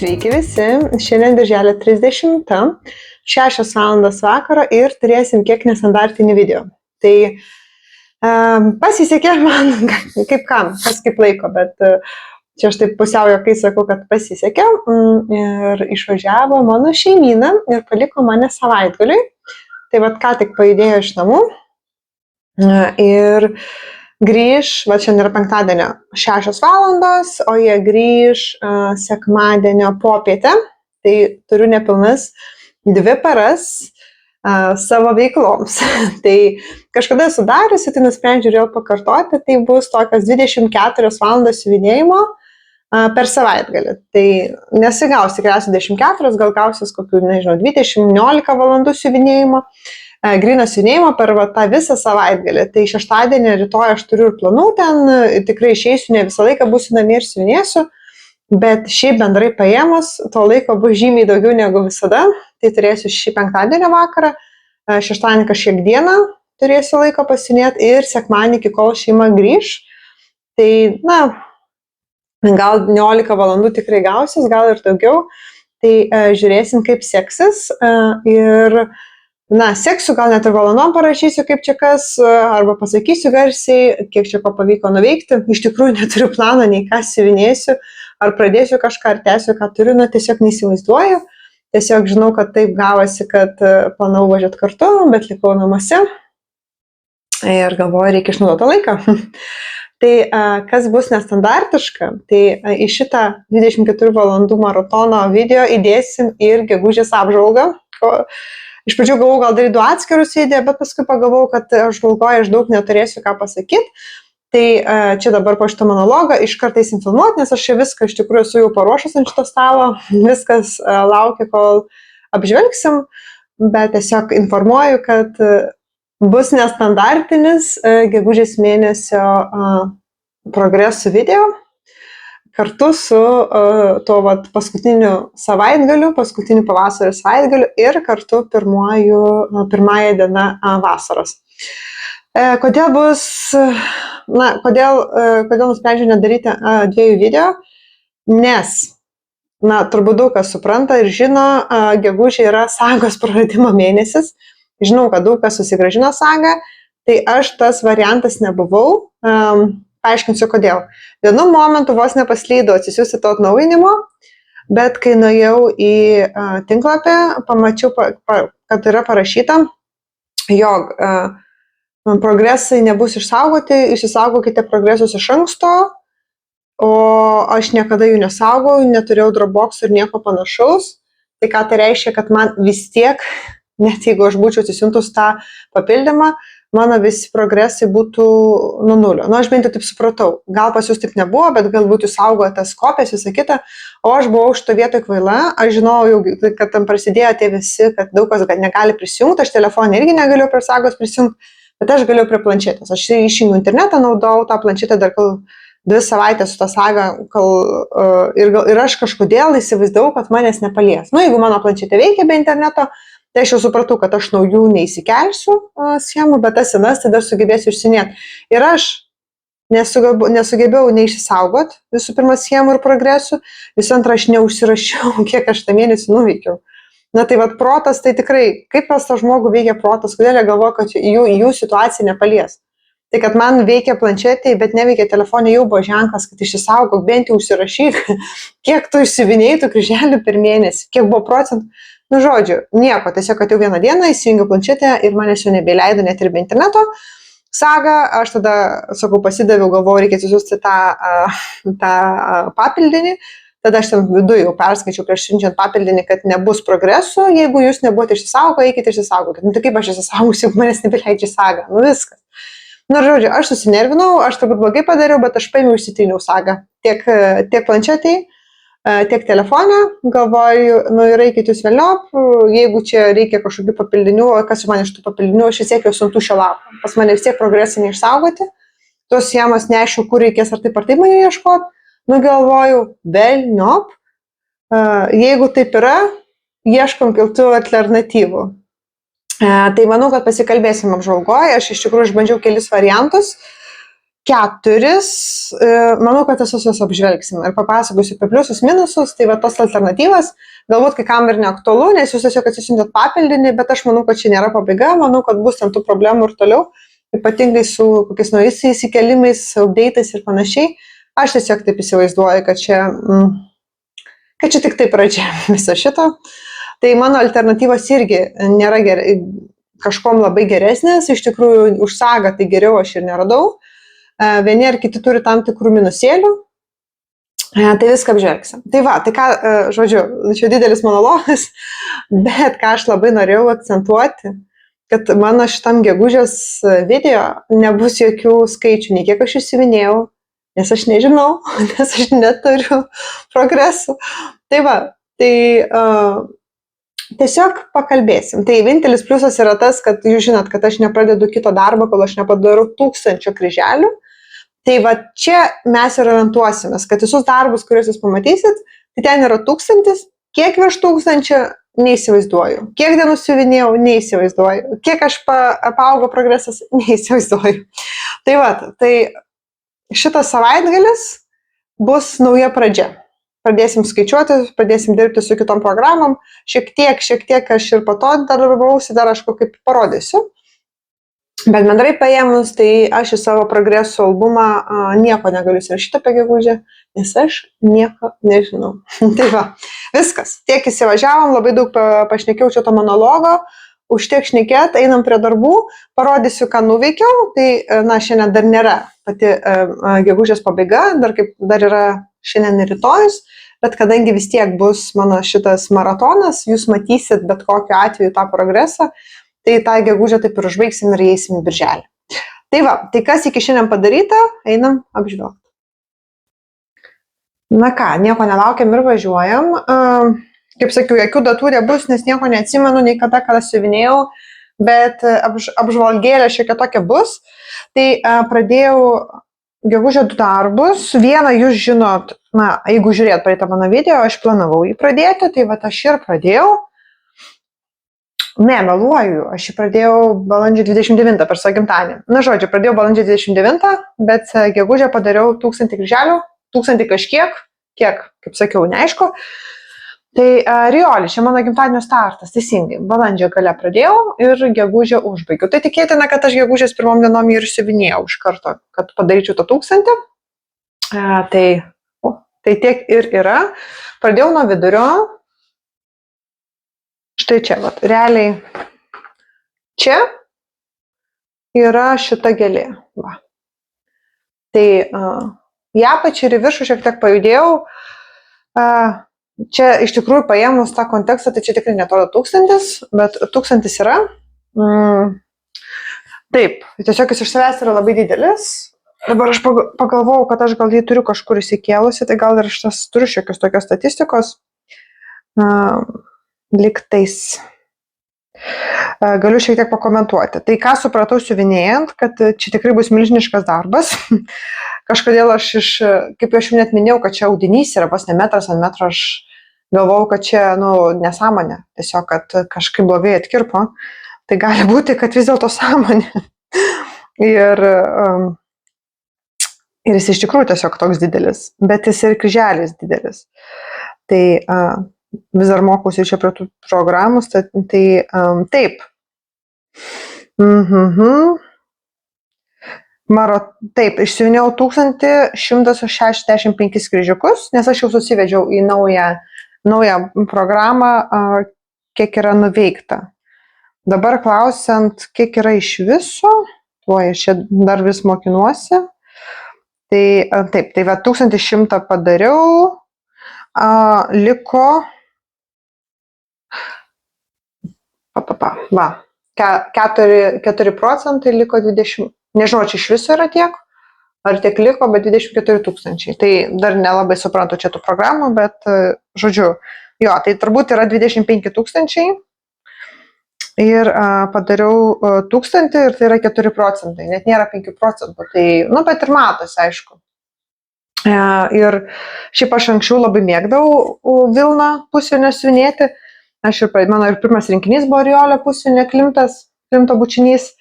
Sveiki visi, šiandien birželio 30, 6 valandos vakaro ir turėsim kiek nestandartinį video. Tai pasisekė man, kaip kam, kas kaip laiko, bet čia aš taip pusiau jokai sakau, kad pasisekė ir išvažiavo mano šeimyna ir paliko mane savaitgaliui. Tai vat ką tik pajudėjo iš namų ir grįž, va šiandien yra penktadienio 6 valandos, o jie grįž sekmadienio popietę, tai turiu nepilnas 2 paras savo veikloms. Tai kažkada esu dariusi, tai nusprendžiu vėl pakartoti, tai bus tokios 24 valandos siuvinėjimo per savaitgalį. Tai nesigaus tikriausiai 24, gal gausis kokių, nežinau, 20-19 valandų siuvinėjimo. Gryno siuvinėjimo per tą visą savaitgalį. Tai šeštadienį, rytoj aš turiu ir planų ten, tikrai išeisiu, ne visą laiką būsiu namie ir siuvinėsiu, bet šiaip bendrai paėmus, to laiko bus žymiai daugiau negu visada. Tai turėsiu šį penktadienio vakarą, šeštadienį kažkiek dieną turėsiu laiko pasiunėti ir sekmadienį, iki kol šeima grįž. Tai, gal 19 valandų tikrai gausis, gal ir daugiau. Tai žiūrėsim, kaip seksis ir seksiu, gal net ir valandom parašysiu, kaip čia kas, arba pasakysiu garsiai, kiek čia ko pavyko nuveikti. Iš tikrųjų neturiu plano, nei ką siuvinėsiu, ar pradėsiu kažką, ar tęsiu, ką turiu, tiesiog neįsivaizduoju. Tiesiog žinau, kad taip gavosi, kad planavau važiuoti kartu, bet likau namuose ir galvoju, reikia išnaudoti laiką. Tai kas bus nestandartiška, tai į šitą 24 valandų maratono video įdėsim ir gegužės apžvalgą. Iš pradžių galvojau, gal daryti 2 atskirus video, bet paskui pagalvojau, kad aš galvoju, aš daug neturėsiu ką pasakyti. Tai čia dabar po šitą monologą iškart eisim filmuoti, nes aš čia viską iš tikrųjų esu jau paruošęs ant šito stalo, viskas laukia, kol apžvelgsim, bet tiesiog informuoju, kad bus nestandartinis gegužės mėnesio progresų video. Kartu su tuo paskutiniu savaitgaliu, paskutiniu pavasario savaitgaliu ir kartu pirmąją dieną vasaros. Kodėl nusprendžiau nedaryti 2 video? Nes, turbūt daug kas supranta ir žino, gegužė yra sagos praradimo mėnesis. Žinau, kad daug kas susigrąžino sagą, tai aš tas variantas nebuvau. Paaiškinsiu, kodėl. Vienu momentu vos nepaslydau atsisiųsti to atnaujinimo, bet kai nuėjau į tinklapį, pamačiau, kad yra parašyta, jog progresai nebus išsaugoti, išsisaugokite progresus iš anksto, o aš niekada jų nesaugau, neturėjau Dropbox ir nieko panašaus. Tai ką tai reiškia, kad man vis tiek, net jeigu aš būčiau atsisiuntus tą papildymą, mano visi progresai būtų nuo nulio. Aš bent jau taip supratau. Gal pas jūs taip nebuvo, bet galbūt jūs saugote tas kopijas, visą kitą. O aš buvau šito vietoj kvaila. Aš žinojau, kad tam prasidėjo tie visi, kad daug kas negali prisijungti. Aš telefoną irgi negaliu prie sagos prisijungti, bet aš galiu prie planšetės. Aš išjungiau internetą, naudojau tą planšetę dar 2 savaitės su tą sagą, ir aš kažkodėl įsivaizdavau, kad manęs nepalies. Jeigu mano planšetė veikia be interneto, tai aš jau supratau, kad aš naujų neįsikelsiu schemų, bet tas senas tai dar sugebėsiu išsinėti. Ir aš nesugebėjau neišsisaugot visų pirma schemų ir progresų, visų antra aš neužsirašiau, kiek aš tą mėnesį nuveikiau. Tai protas, tai tikrai, kaip pas tą žmogų veikia protas, kodėl jie galvoja, kad jų situacija nepalies. Tai kad man veikia planšetėje, bet neveikia telefonė, jau buvo ženklas, kad išsisaugok, bent jau užsirašyk, kiek tu išsivinėjai tų kryželių per mėnesį, kiek buvo procentų. Žodžiu, nieko, tiesiog atėjau vieną dieną, įsijungiau planšetę ir manęs jau nebeleido net ir be interneto sagą. Aš tada, pasidaviau, galvoju, reikia atsisiųsti tą papildinį. Tada aš ten viduje jau perskaičiau prieš siunčiant papildinį, kad nebus progresų, jeigu jūs nebuvote išsisaugo, eikite išsisaugokit. Tai kaip aš išsisaugusiu, jeigu manęs nebeleidžia sagą? Viskas. Žodžiu, aš susinervinau, aš turbūt blogai padariau, bet aš paėmiau išsitryniau sagą. Tiek planšetėje, tiek telefonė, galvoju, ir eikit jūs velniop, jeigu čia reikia kažkokių papildinių, kas man iš tų papildinių, aš vis tiek jau suntu šio lapą. Pas mane vis tiek progresai neišsaugoti, tos schemos neaišku, kur reikės ar taip mane ieškoti. Galvoju, velniop, jeigu taip yra, ieškom kiltų alternatyvų. Tai manau, kad pasikalbėsim apžvalgoje, aš iš tikrųjų išbandžiau kelis variantus. keturis, manau, kad visus apžvelgsim ir papasakosiu apie pliusus, minusus, tai va tos alternatyvas, galbūt kai kam ir neaktualu, nes jūs tiesiog atsisiuntėt papildinį, bet aš manau, kad čia nėra pabaiga, manau, kad bus ten tų problemų ir toliau, ypatingai su kokiais naujais įsikelimais, update'ais ir panašiai. Aš tiesiog taip įsivaizduoju, kad čia tik tai pradžia viso šito. Tai mano alternatyvos irgi nėra kažkom labai geresnės, iš tikrųjų už sagą tai geriau aš ir neradau. Vieni ar kiti turi tam tikrų minusėlių, tai viską apžvelgsim. Tai va, tai ką, žodžiu, čia didelis monologas, bet ką aš labai norėjau akcentuoti, kad mano šitam gegužės video nebus jokių skaičių, nei kiek aš įsiminėjau, nes aš nežinau, nes aš neturiu progresų. Tai va, tai tiesiog pakalbėsim. Tai vienintelis pliusas yra tas, kad jūs žinot, kad aš nepradedu kito darbo, kol aš nepadarau 1000 kryželių. Tai va čia mes ir orientuosimės, kad visus darbus, kuriuos jūs pamatysit, tai ten yra 1000, kiek virš 1000 neįsivaizduoju, kiek dienų siuvinėjau, neįsivaizduoju, kiek aš paaugo progresas, neįsivaizduoju. Tai va, tai šitas savaitgalis bus nauja pradžia. Pradėsim skaičiuoti, pradėsim dirbti su kitom programom, šiek tiek aš ir po to darbausi, dar aš kaip parodysiu. Bet bendrai paėmus, tai aš į savo progreso albumą nieko negaliu įsirašyti apie gegužę, nes aš nieko nežinau. Tai va, viskas. Tiek įsivažiavom, labai daug pašnekėjau čia to monologo, užtiek šnekėt, einam prie darbų, parodysiu, ką nuveikiau. Tai, na, šiandien dar nėra pati gegužės pabaiga, dar yra šiandien ir rytojus, bet kadangi vis tiek bus mano šitas maratonas, jūs matysit bet kokiu atveju tą progresą, tai tą gegužę taip ir užbaigsim ir eisim į birželį. Tai va, tai kas iki šiandien padaryta, einam apžvelgti. Na ką, nieko nelaukiam ir važiuojam. Kaip sakiau, jokių datų nebus, nes nieko neatsimenu, nei kada siuvinėjau, bet apžvalgėlė šiokia tokia bus. Tai pradėjau gegužę 2 darbus. Vieną jūs žinot, na, jeigu žiūrėt praeitą mano video, aš planavau jį pradėti, tai va aš ir pradėjau. Ne, meluoju, aš jį pradėjau balandžio 29 per savo gimtadienį. Na, žodžiu, pradėjau balandžio 29, bet gegužę padariau 1000 kryželių, 1000 kažkiek, kiek, kaip sakiau, neaišku. Tai Rioli, čia mano gimtadienio startas, teisingai, balandžio gale pradėjau ir gegužę užbaigiau. Tai tikėtina, kad aš gegužės pirmom dienom ir siuvinėjau iš karto, kad padaryčiau tą 1000. Tai tiek ir yra. Pradėjau nuo vidurio. Štai čia, vat, realiai čia yra šita gėlė. Va. Tai į apačią ir į viršų šiek tiek pajudėjau. Čia iš tikrųjų paėmus tą kontekstą, tai čia tikrai netrodo 1000, bet 1000 yra. Taip, tiesiog jis iš savęs yra labai didelis. Dabar aš pagalvojau, kad aš gal jį turiu kažkur įsikėlusi, tai gal ir aš turiu šiokios tokios statistikos. Liktais. Galiu šiek tiek pakomentuoti. Tai ką supratau siuvinėjant, kad čia tikrai bus milžiniškas darbas. Kažkodėl aš kaip aš jau net minėjau, kad čia audinys yra pas ne metras ant metro, aš galvojau, kad čia, nesąmonė. Tiesiog, kad kažkaip blogai atkirpo. Tai gali būti, kad vis dėlto sąmonė. Ir jis iš tikrųjų tiesiog toks didelis, bet jis ir kryželis didelis. Tai vis dar mokausi čia prie tų programų, tai taip. Taip, išsiuvinėjau 1165 kryžiukus, nes aš jau susivedžiau į naują programą, kiek yra nuveikta. Dabar klausiant, kiek yra iš viso, aš čia dar vis mokinuosi. Tai taip, tai 1100 padariau, liko 4 procentai, liko 20, nežinau, čia iš viso yra tiek, ar tiek liko, bet 24 000. Tai dar nelabai suprantu čia tų programų, bet žodžiu, jo, tai turbūt yra 25 000 ir padariau 1000 ir tai yra 4 procentai, net nėra 5 procentų, tai, bet ir matosi, aišku. Ir šiaip aš anksčiau labai mėgdavau vilną pusvinę siuvinėti. Mano ir pirmas rinkinys buvo Riolio pusvinė klimto bučinys.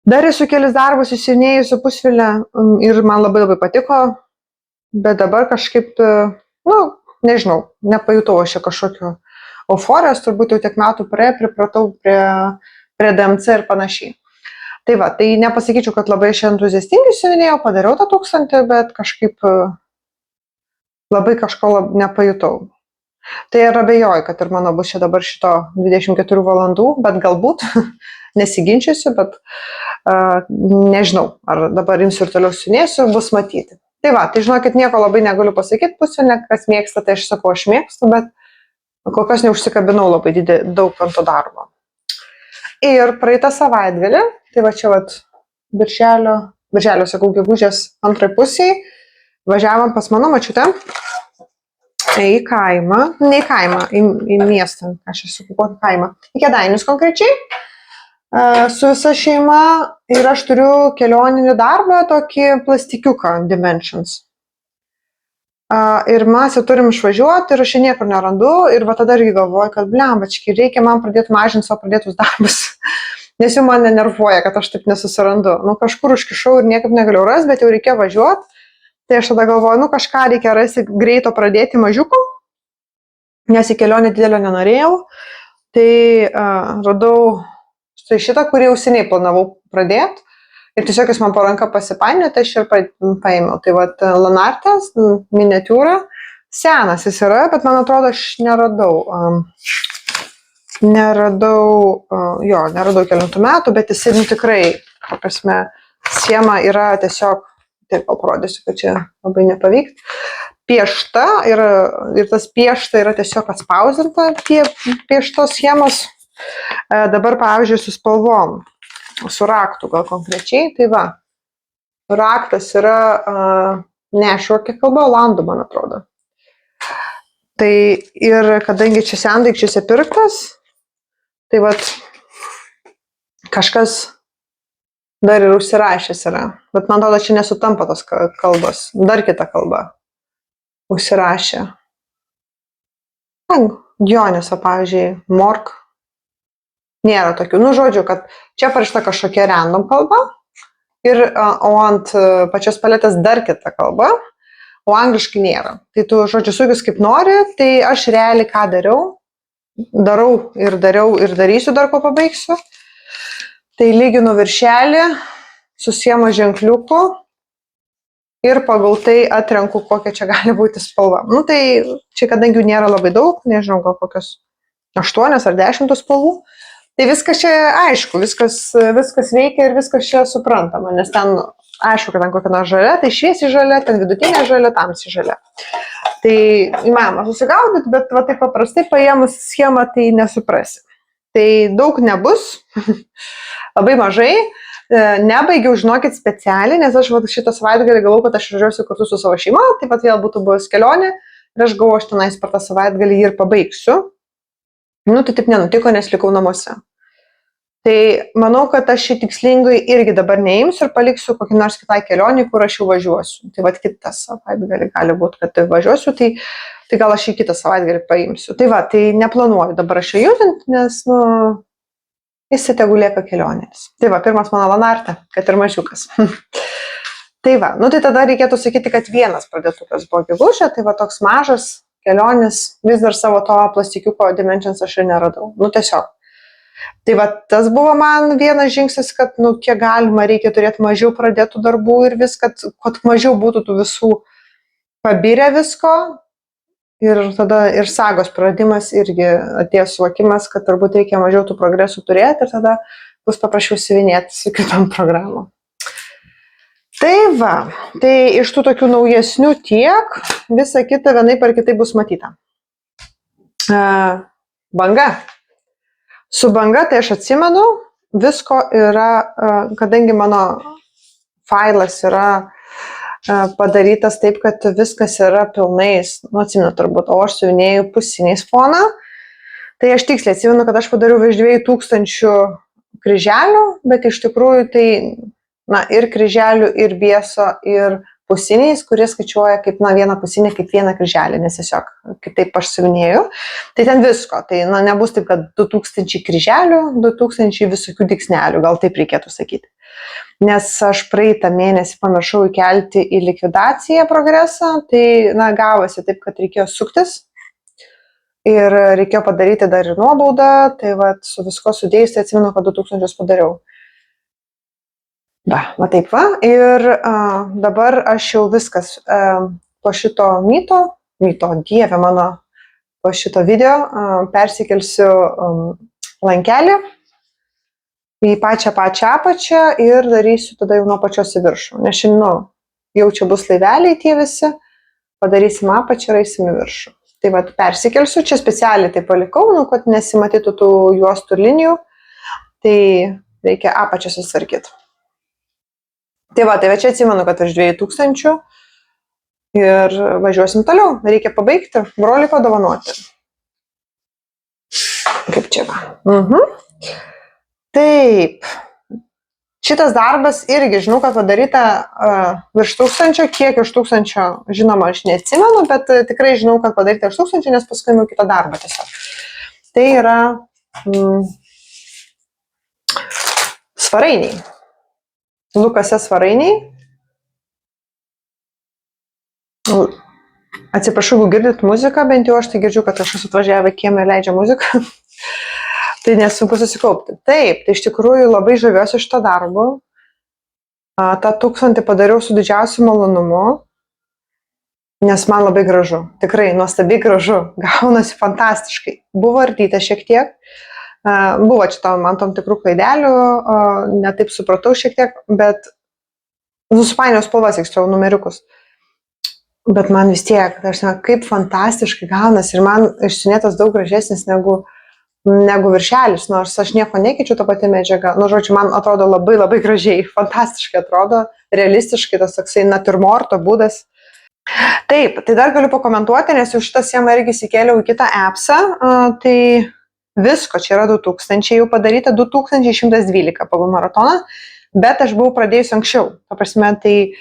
Dar esu kelis darbus įsiuvinėjusi pusvilę ir man labai labai patiko, bet dabar kažkaip, nežinau, nepajutau aš čia kažkokio euforijos, turbūt jau tiek metų pripratau prie DMC ir panašiai. Tai va, tai nepasakyčiau, kad labai aš entuziastingai siuvinėjau, padariau tą 1000, bet kažkaip labai kažko nepajutau. Tai ir abejoju, kad ir mano bus čia dabar šito 24 valandų, bet galbūt nesiginčiusiu, bet nežinau, ar dabar imsiu ir toliau siuvinėsiu, bus matyti. Tai va, tai žinokit, nieko labai negaliu pasakyti pusvilę, kas mėgsta, tai aš sakau, aš mėgstu, bet kol kas neužsikabinau labai daug ant to darbo. Ir praeitą savaitgalį, tai va čia birželio, sakau, gegužės antrai pusiai, važiavom pas mano močiutę į kaimą, ne į kaimą, į miestą, aš esu kokį kaimą, į Kėdainius konkrečiai, su visa šeima ir aš turiu kelioninį darbą, tokį plastikiuką Dimensions. Ir mes jau turim išvažiuoti ir aš niekur nerandu ir va tada irgi galvoju, kad blembački, reikia man pradėti mažinti savo pradėtus darbus, nes jau man nenervuoja, kad aš taip nesusirandu. Kažkur užkišau ir niekaip negaliu rasti, bet jau reikia važiuoti. Tai aš tada galvoju, kažką reikia rasti greito pradėti mažiuko, nes į kelionę didelio nenorėjau. Tai radau šitą, kurį jau seniai planavau pradėti. Ir tiesiog jis man po ranką pasipainė, tai aš ir paėmiau. Tai va, Lanartės, miniatiūra, senas jis yra, bet man atrodo, aš neradau kelintų metų, bet jis tikrai, prasme, schema yra tiesiog, taip parodysiu, kad čia labai nepavykt, piešta ir tas piešta yra tiesiog atspausinta tie pieštos schemos. Dabar, pavyzdžiui, su spalvom, su raktu gal konkrečiai, tai va, raktas yra, kokia kalba, olandų, man atrodo. Tai ir kadangi čia sendaikčiuose pirktas, tai va, kažkas dar ir užsirašęs yra, bet man atrodo, čia nesutampa tos kalbos, dar kita kalba užsirašė. Dionėso, pavyzdžiui, mork. Nėra tokių, žodžiu, kad čia parašyta kažkokia random kalba, o ant pačios paletės dar kita kalba, o angliškai nėra. Tai tu, žodžiu, sukis kaip nori, tai aš realiai ką darau ir darysiu dar, ko pabaigsiu. Tai lyginu viršelį, susiemu ženkliuku ir pagal tai atrenku, kokia čia gali būti spalva. Tai čia, kadangi jų nėra labai daug, nežinau, gal kokios 8 ar 10 spalvų, tai viskas čia aišku, viskas veikia ir viskas čia suprantama, nes ten aišku, kad ten kokia nors žalia, tai šviesi žalia, ten vidutinė žalia, tamsi žalia. Tai įmanoma susigaudyti, bet va, taip paprastai paėmus schemą, tai nesuprasi. Tai daug nebus, labai mažai, nebaigiau, žinokit, specialiai, nes aš šitą savaitgalį galvau, kad aš važiuosiu kartu su savo šeima, taip pat vėl būtų buvęs kelionė ir aš galvoju, aš tenais per tą savaitgalį ir pabaigsiu. Tai taip nenutiko, nes likau namuose. Tai manau, kad aš šį tikslingai irgi dabar neimsiu ir paliksiu kokį nors kitai kelionį, kur aš jau važiuosiu. Tai va, kitą savaitgalį gali būti, kad važiuosiu, tai gal aš į kitą savaitgalį paimsiu. Tai va, tai neplanuoju dabar aš judinti, nes, jis tegu lieka kelionės. Tai va, pirmas mano Lanartė, kad ir mažiukas. Tai va, tai tada reikėtų sakyti, kad vienas pradėtukas buvo gegužė, tai va, toks mažas kelionis, vis dar savo to plastikiuko Dimensions aš ir neradau. Tiesiog. Tai va, tas buvo man vienas žingsnis, kad, kiek galima, reikia turėti mažiau pradėtų darbų ir kad mažiau būtų tų visų pabirę visko. Ir tada ir sagos praradimas irgi atėjo suvokimas, kad turbūt reikia mažiau tų progresų turėti ir tada bus paprašiau siuvinėti su kitom programom. Tai va, tai iš tų tokių naujesnių tiek, visa kita vienaip ar kitaip bus matyta. Banga. Su banga, tai aš atsimenu, visko yra, kadangi mano failas yra padarytas taip, kad viskas yra pilnais, atsimenu turbūt, o aš siuvinėjau pusiniais foną, tai aš tiksliai atsimenu, kad aš padariau virš 2000 kryželių, bet iš tikrųjų tai, ir kryželių, ir bieso, ir pusiniais, kurie skaičiuoja kaip, vieną pusinį, kaip vieną kryželį, nes tiesiog kitaip aš siuvinėjau. Tai ten visko, tai, nebus taip, kad 2000 kryželių, 2000 visokių dygsnelių, gal taip reikėtų sakyti. Nes aš praeitą mėnesį pamiršau įkelti į likvidaciją progresą, tai, gavosi taip, kad reikėjo suktis. Ir reikėjo padaryti dar ir nuobaudą, tai su visko sudėjus, tai atsimenu, kad 2000 padariau. Va taip va. Ir dabar aš jau viskas po šito myto, dieve mano, po šito video persikelsiu lankelį į pačią apačią ir darysiu tada jau nuo pačios į viršų. Nes šiandien, jau čia bus laiveliai tie visi, padarysim apačią ir eisim į viršų. Tai persikelsiu, čia specialiai tai palikau, kad nesimatytų tų juostų ir linijų, tai reikia apačią susitvarkyti. Tai čia atsimenu, kad virš 2000 ir važiuosim toliau, reikia pabaigti, brolį padovanoti. Kaip čia va. Taip. Šitas darbas irgi, žinau, kad padaryta virš 1000, kiek iš 1000, žinoma, aš neatsimenu, bet tikrai žinau, kad padaryta virš 1000, nes paskui jau kitą darbą tiesiog. Tai yra svarainiai. Lukase svarainiai. Atsiprašau, jeigu girdit muziką, bent jau aš tai girdžiu, kad kažkas atvažiavę kiemą ir leidžia muziką. Tai nesunku susikaupti. Taip, tai iš tikrųjų labai žaviuosi šito darbu. tą 1000 padariau su didžiausiu malonumu, nes man labai gražu, tikrai nuostabiai gražu, gaunasi fantastiškai. Buvo ardyta šiek tiek, buvo čia man tam tikrų klaidelių, netaip supratau šiek tiek, bet supainiau spalvas, tiksliau, numeriukus. Bet man vis tiek, kaip fantastiškai gaunasi ir man išsiunėtas daug gražesnis negu viršelis, nors aš nieko nekeičiu, to pati medžiaga. Nu, žodžiu, man atrodo labai labai gražiai, fantastiškai atrodo, realistiškai, tas toksai natiurmorto būdas. Taip, tai dar galiu pakomentuoti, nes jau šitą schemą irgi įsikėliau į kitą appsą, tai visko, čia yra 2000 jau padaryta, 2112 pagal maratoną, bet aš buvau pradėjusi anksčiau. Paprasme, tai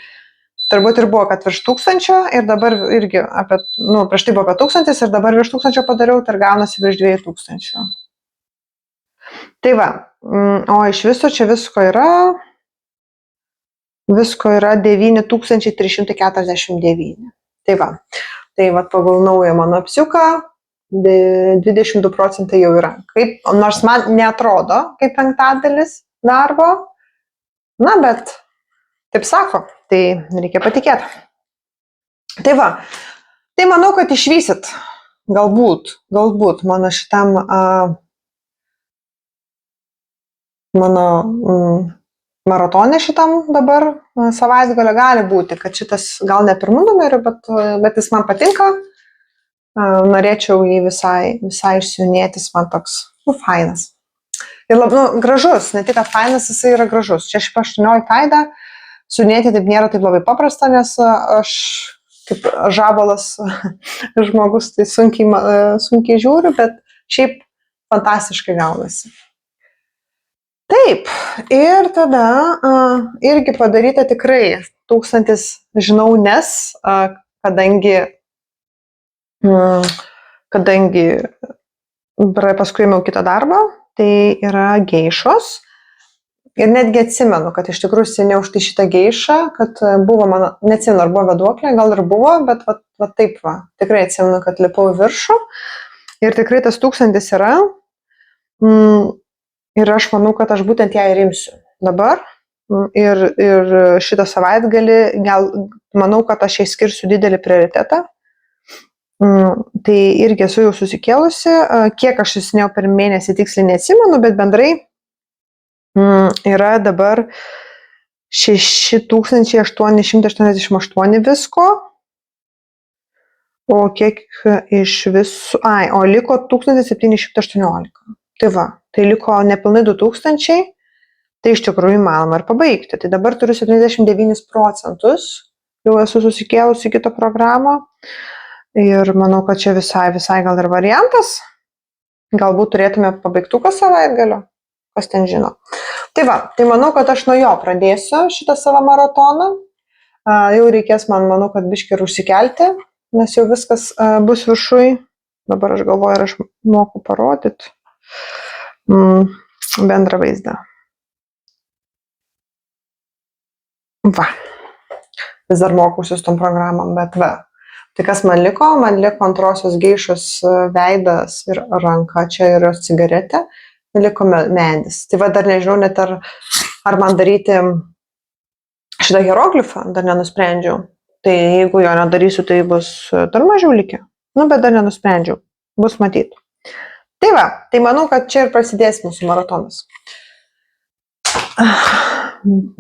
turbūt ir buvo, kad virš 1000 ir dabar irgi apie, prieš tai buvo apie 1000 ir dabar virš 1000 padariau, tai gaunasi virš 2000. Tai va, o iš viso čia visko yra 9349. Tai va pagal naują mano apsiuką 22% jau yra. Nors man neatrodo kaip penktadalis darbo, bet taip sako, tai reikia patikėti. Tai va, tai manau, kad išvysit galbūt mano šitam maratone šitam dabar savaitgalio gali būti, kad šitas gal ne pirmų numerių, bet jis man patinka. Norėčiau jį visai išsiunėtis, man toks, fainas. Ir gražus, ne tik, kad fainas, jisai yra gražus. Čia 18 taidą siunėti taip nėra taip labai paprasta, nes aš kaip žabalas žmogus tai sunkiai žiūriu, bet šiaip fantastiškai gaunasi. Taip, ir tada irgi padaryta tikrai 1000, žinau, nes kadangi paskui ėmiau kitą darbą, tai yra geišos. Ir netgi atsimenu, kad iš tikrųjų seniau štai šitą geišą, kad buvo mano, neatsimenu, ar buvo veduoklė, gal ir buvo, bet taip va, tikrai atsimenu, kad lipau į viršų. Ir tikrai tas 1000 yra. Ir aš manau, kad aš būtent ją ir imsiu dabar. Ir šitą savaitgalį, manau, kad aš jai skirsiu didelį prioritetą. Tai irgi esu jau susikėlusi. Kiek aš susinėjau per mėnesį tiksliai neatsimenu, bet bendrai yra dabar 6888 visko. O kiek iš visų... o liko 1718. Tai va, tai liko nepilnai 2000, tai iš tikrųjų įmanoma ir pabaigti. Tai dabar turiu 79%, jau esu susikėlusi į kitą programą ir manau, kad čia visai gal ir variantas. Galbūt turėtume pabaigtuką savaitgalio, kas ten žino. Tai va, tai manau, kad aš nuo jo pradėsiu šitą savo maratoną. Jau reikės manau, kad biškį ir užsikelti, nes jau viskas bus viršui. Dabar aš galvoju, ar aš moku parodyti bendrą vaizdą. Va. Vis dar mokusius tom programom, bet va. Tai kas man liko antrosios geišos veidas ir ranka, čia yra cigaretė, liko medis. Tai va dar nežinau net ar man daryti šitą hieroglifą, dar nenusprendžiau. Tai jeigu jo nedarysiu, tai bus dar mažiau likę. Bet dar nenusprendžiau. Bus matyti. Tai va, tai manau, kad čia ir prasidės mūsų maratonas.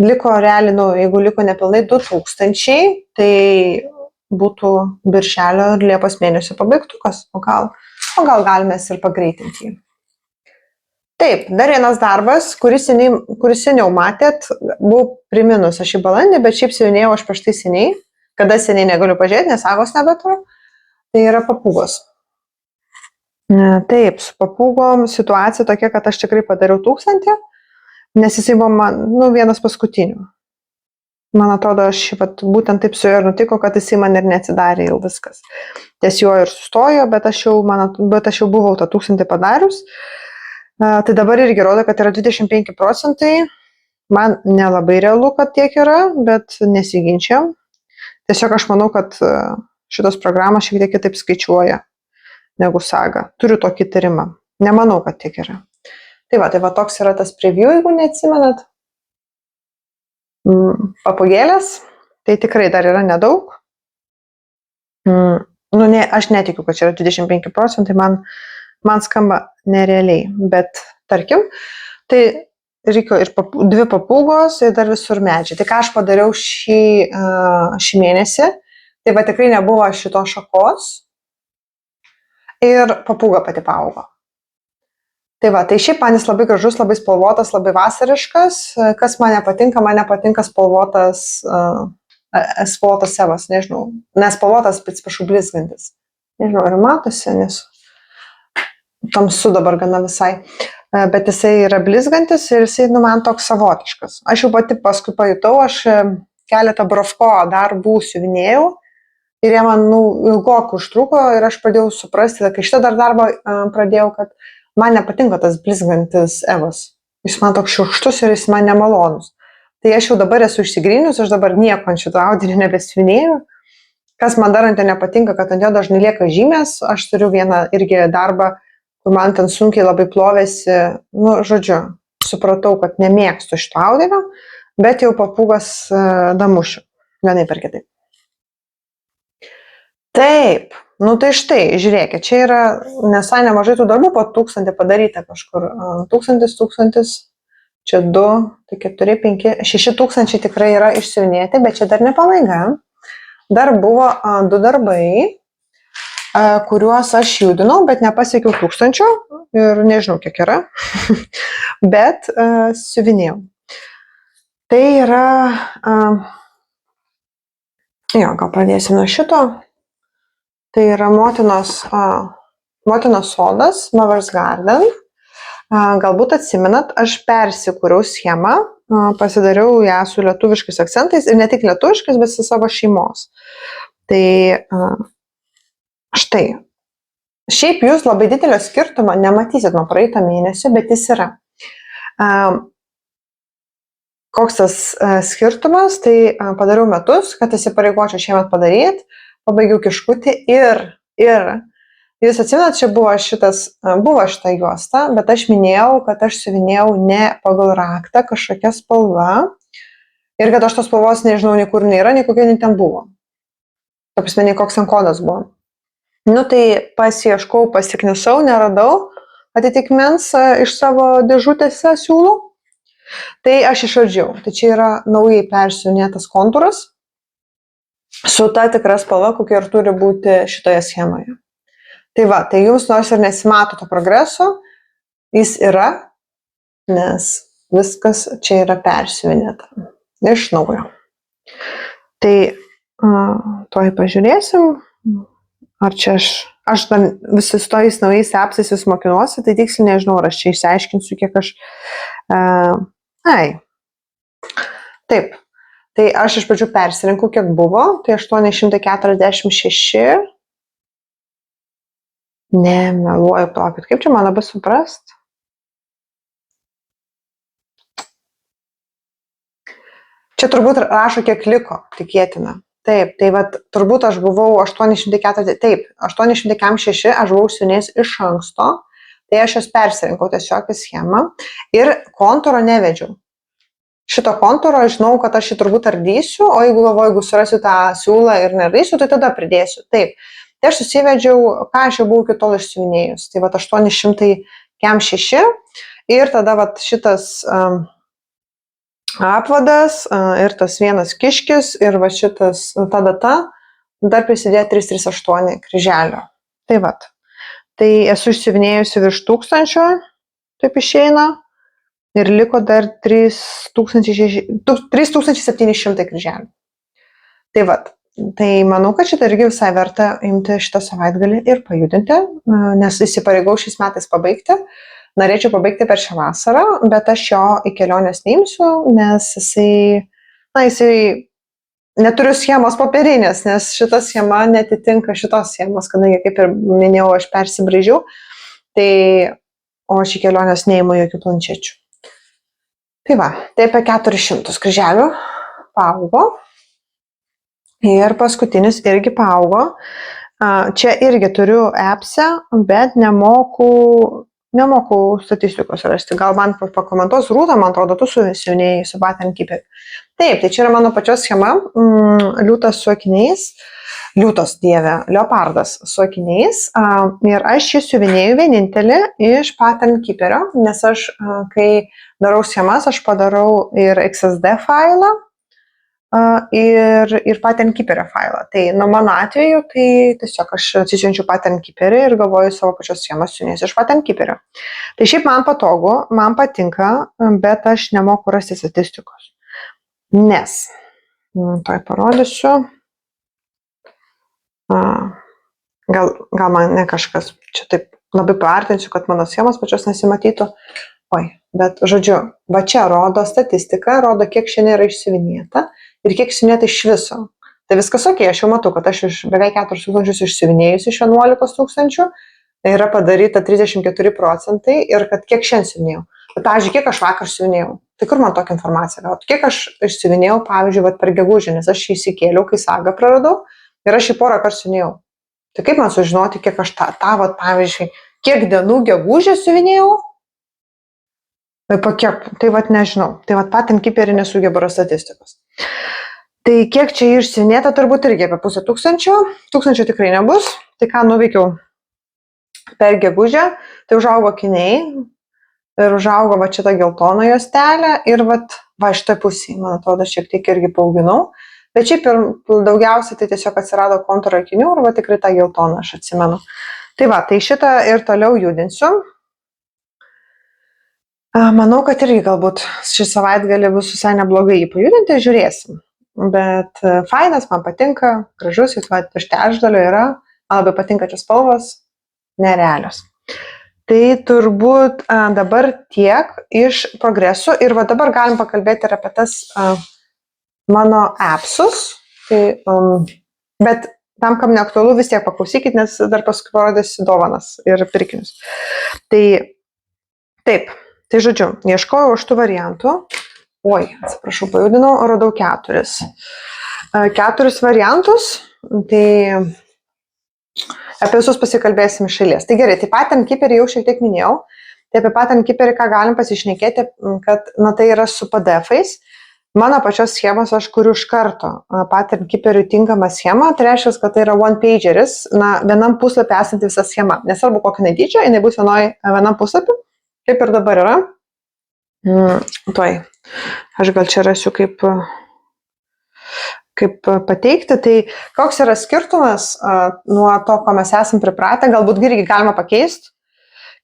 Liko realiai, jeigu liko nepilnai 2000, tai būtų birželio ir liepos mėnesio pabaigtukas, o gal galime ir pagreitinti jį. Taip, dar vienas darbas, kuris seniau matėt, buvau priminus aš į balandį, bet šiaip siuvinėjau aš prieš tai seniai, kada seniai negaliu pažiūrėti, nes sagos nebeturiu, tai yra papūgos. Taip, su papūgom situacija tokia, kad aš tikrai padariau 1000, nes jisai buvo man, vienas paskutinių. Man atrodo, aš būtent taip su juo ir nutiko, kad jisai man ir neatsidarė jau viskas. Ties juo ir sustojo, bet aš jau buvau tą 1000 padarius. Tai dabar irgi rodo, kad yra 25%. Man nelabai realu, kad tiek yra, bet nesiginčiam. Tiesiog aš manau, kad šitos programos šiek tiek kitaip skaičiuoja negu saga. Turiu tokį tyrimą. Nemanau, kad tiek yra. Tai va, toks yra tas preview, jeigu neatsimenat. Papūgėlės, tai tikrai dar yra nedaug. Aš netikiu, kad čia yra 25%, man skamba nerealiai, bet tarkim, tai reikia ir 2 papūgos ir dar visur medžiai. Tai ką aš padariau šį mėnesį, tai va tikrai nebuvo šito šakos ir papūga pati paaugo. Tai va, tai šiaip man jis labai gražus, labai spalvotas, labai vasariškas. Kas man nepatinka spalvotas sevas, nežinau. Nespalvotas, bet prašau, blizgantis. Nežinau, ar matosi, nes tamsu dabar gana visai. Bet jisai yra blizgantis ir jisai, man toks savotiškas. Aš jau pati paskui pajutau, aš keletą Brovko darbų siuvinėjau ir jie man ilgokai užtruko ir aš pradėjau suprasti, kai šitą dar darbą pradėjau, kad man nepatinka tas blizgantis evas. Jis man toks šiurkštus ir jis man nemalonus. Tai aš jau dabar esu išsigrynus, aš dabar nieko ant šito audinio nebesiuvinėjau. Kas man dar ant jo nepatinka, kad ant jo dažnai lieka žymės. Aš turiu vieną irgi darbą, kur man ten sunkiai labai plovėsi. Žodžiu, supratau, kad nemėgstu šito audinio, bet jau papūgas damušiu. Vienai per kitaip. Taip. Tai štai, žiūrėkit, čia yra nesai nemažai tų darbų, po 1000 padaryta kažkur. 1000, čia 2, tai 4, 5, 6000 tikrai yra išsiuvinėti, bet čia dar ne pabaiga. Dar buvo 2 darbai, kuriuos aš judinau, bet nepasiekiau 1000 ir nežinau, kiek yra, bet siuvinėjau. Tai yra, gal pradėsiu nuo šito. Tai yra motinos sodas, Mother's Garden. Galbūt atsimenat, aš persikūriau schemą, pasidariau ją su lietuviškais akcentais ir ne tik lietuviškais, bet su savo šeimos. Tai štai. Šiaip jūs labai didelio skirtumo nematysit nuo praeito mėnesio, bet jis yra. Koks tas skirtumas, tai padariau metus, kad įsipareigočiau šiemet padaryti. Pabaigiau kiškutį ir jūs atsimenat, čia buvo šita juosta, bet aš minėjau, kad aš siuvinėjau ne pagal raktą kažkokia spalva ir kad aš tos spalvos nežinau, nei kur nėra, nei kokia ten buvo. Ta prasme, nei koks ant kodas buvo. Tai pasieškau, pasikniusau, neradau atitikmens iš savo dėžutėse siūlų. Tai aš išardžiau. Tai čia yra naujai persiuvinėtas kontūras su ta tikra spalva, kokia ir turi būti šitoje schemoje. Tai va, tai jums nors ir nesimato to progreso, jis yra, nes viskas čia yra persiuvinėta iš naujo. Tai toj pažiūrėsim, ar čia aš visus tojais naujais appsais vis mokinuosi, tai tiksliai nežinau, ar aš čia išsiaiškinsiu, kiek aš... Taip. Tai aš iš pradžių persirinkau, kiek buvo, tai 846. Ne, meluoju, palaukit, kaip čia man labai suprast? Čia turbūt rašo, kiek liko, tikėtina. Taip, tai vat, turbūt aš buvau 846, aš buvau siunės iš anksto, tai aš jas persirinkau tiesiog į schemą ir kontūro nevedžiau. Šito kontūro žinau, kad aš jį turbūt ardysiu, o jeigu surasiu tą siūlą ir neardysiu, tai tada pridėsiu. Taip, tai aš susivedžiau, ką aš jau buvau iki tol išsiuvinėjus. Tai vat 846 ir tada vat šitas apvadas ir tas vienas kiškis ir va šitas ta data, dar prisidėjo 338 kryželio. Tai vat, tai esu išsiuvinėjusi virš 1000, taip išeina. Ir liko dar 3700 kryželių. Tai vat, tai manau, kad šitą irgi visai verta imti šitą savaitgalį ir pajudinti, nes įsipareigau šiais metais pabaigti. Norėčiau pabaigti per šią vasarą, bet aš jo į kelionės neimsiu, nes jisai neturiu schemos popierinės, nes šita schema netitinka šitos schemos, kadangi, kaip ir minėjau, aš persibraižiau, tai o aš į kelionės neimu jokių planšečių. Tai va, tai apie 400 kryželių paaugo ir paskutinis irgi paaugo. Čia irgi turiu apps'e, bet nemoku statistikos rasti. Gal man pakomentuos Rūta, man atrodo, tu siunėjai su Pattern Keeper. Taip, tai čia yra mano pačios schema, liūtas su akiniais, leopardas su akiniais ir aš jį siuvinėjau vienintelį iš Pattern Keeperio, nes aš, kai darau schemas, aš padarau ir XSD failą ir Pattern Keeperio failą. Tai nuo mano atveju, tai tiesiog aš atsisiunčiu Pattern Keeperį ir galvoju savo pačios schemas siunėsiu iš Pattern Keeperio. Tai šiaip man patogu, man patinka, bet aš nemoku rasti statistikos. Nes, toj parodysiu, gal man ne kažkas, čia taip labai paartinsiu, kad mano schemos pačios nesimatytų. Oi, bet žodžiu, va čia rodo statistika, rodo kiek šiandien yra išsiuvinėta ir kiek išsiuvinėta iš viso. Tai viskas ok, aš jau matau, kad aš iš beveik 4000 išsiuvinėjus iš 11 000, tai yra padaryta 34% ir kad kiek šiandien siuvinėjau. Bet, pavyzdžiui, kiek aš vakar siuvinėjau, tai kur man tokią informaciją gauti? Kiek aš išsiuvinėjau, pavyzdžiui, per gegužį, nes aš jį įsikėliau, kai sagą praradau ir aš jį porą kartų siuvinėjau. Tai kaip man sužinoti, kiek aš pavyzdžiui, kiek dienų gegužę siuvinėjau? Tai vat nežinau, tai vat Pattern Keeperį nesugeba rasti statistikos. Tai kiek čia išsiuvinėta, turbūt irgi apie 500 tikrai nebus. Tai ką nuveikiau per gegužę, tai užaugo akiniai ir užaugo va šitą geltoną juostelę ir va šitą pusį, man atrodo, šiek tiek irgi paauginau. Bet šiaip ir daugiausiai tai tiesiog atsirado kontūro akinių ir va tikrai tą geltoną aš atsimenu. Tai va, tai šitą ir toliau judinsiu. Manau, kad irgi galbūt šį savaitgalį bus visai neblogai jį pajudinti, žiūrėsim. Bet fainas, man patinka, gražus, jis va iš trečdalio yra, man labai patinka čia spalvos, nerealios. Tai turbūt dabar tiek iš progresų ir va dabar galim pakalbėti ir apie tas mano appsus, tai, bet tam, kam neaktualu, vis tiek paklausykit, nes dar paskui parodysiu dovanas ir pirkinius. Tai taip. Tai žodžiu, ieškojau aš tų variantų. Oi, atsiprašau, pajudinau, radau 4. 4 variantus, tai apie visus pasikalbėsim iš eilės. Tai gerai, tai Pattern Keeperį jau šiek tiek minėjau. Tai apie Pattern Keeperį ką galim pasišnekėti, kad tai yra su PDF-ais. Mano pačios schemos aš kuriu iš karto Pattern Keeperiui tinkamą schemą, tai reiškia, kad tai yra one-pageris, vienam puslapį esanti visa schema. Nesvarbu kokį dydžio, jinai bus vienam puslapį. Kaip ir dabar yra. Tuoj. Aš gal čia rasiu kaip pateikti. Tai koks yra skirtumas nuo to, ko mes esam pripratę, galbūt irgi galima pakeisti,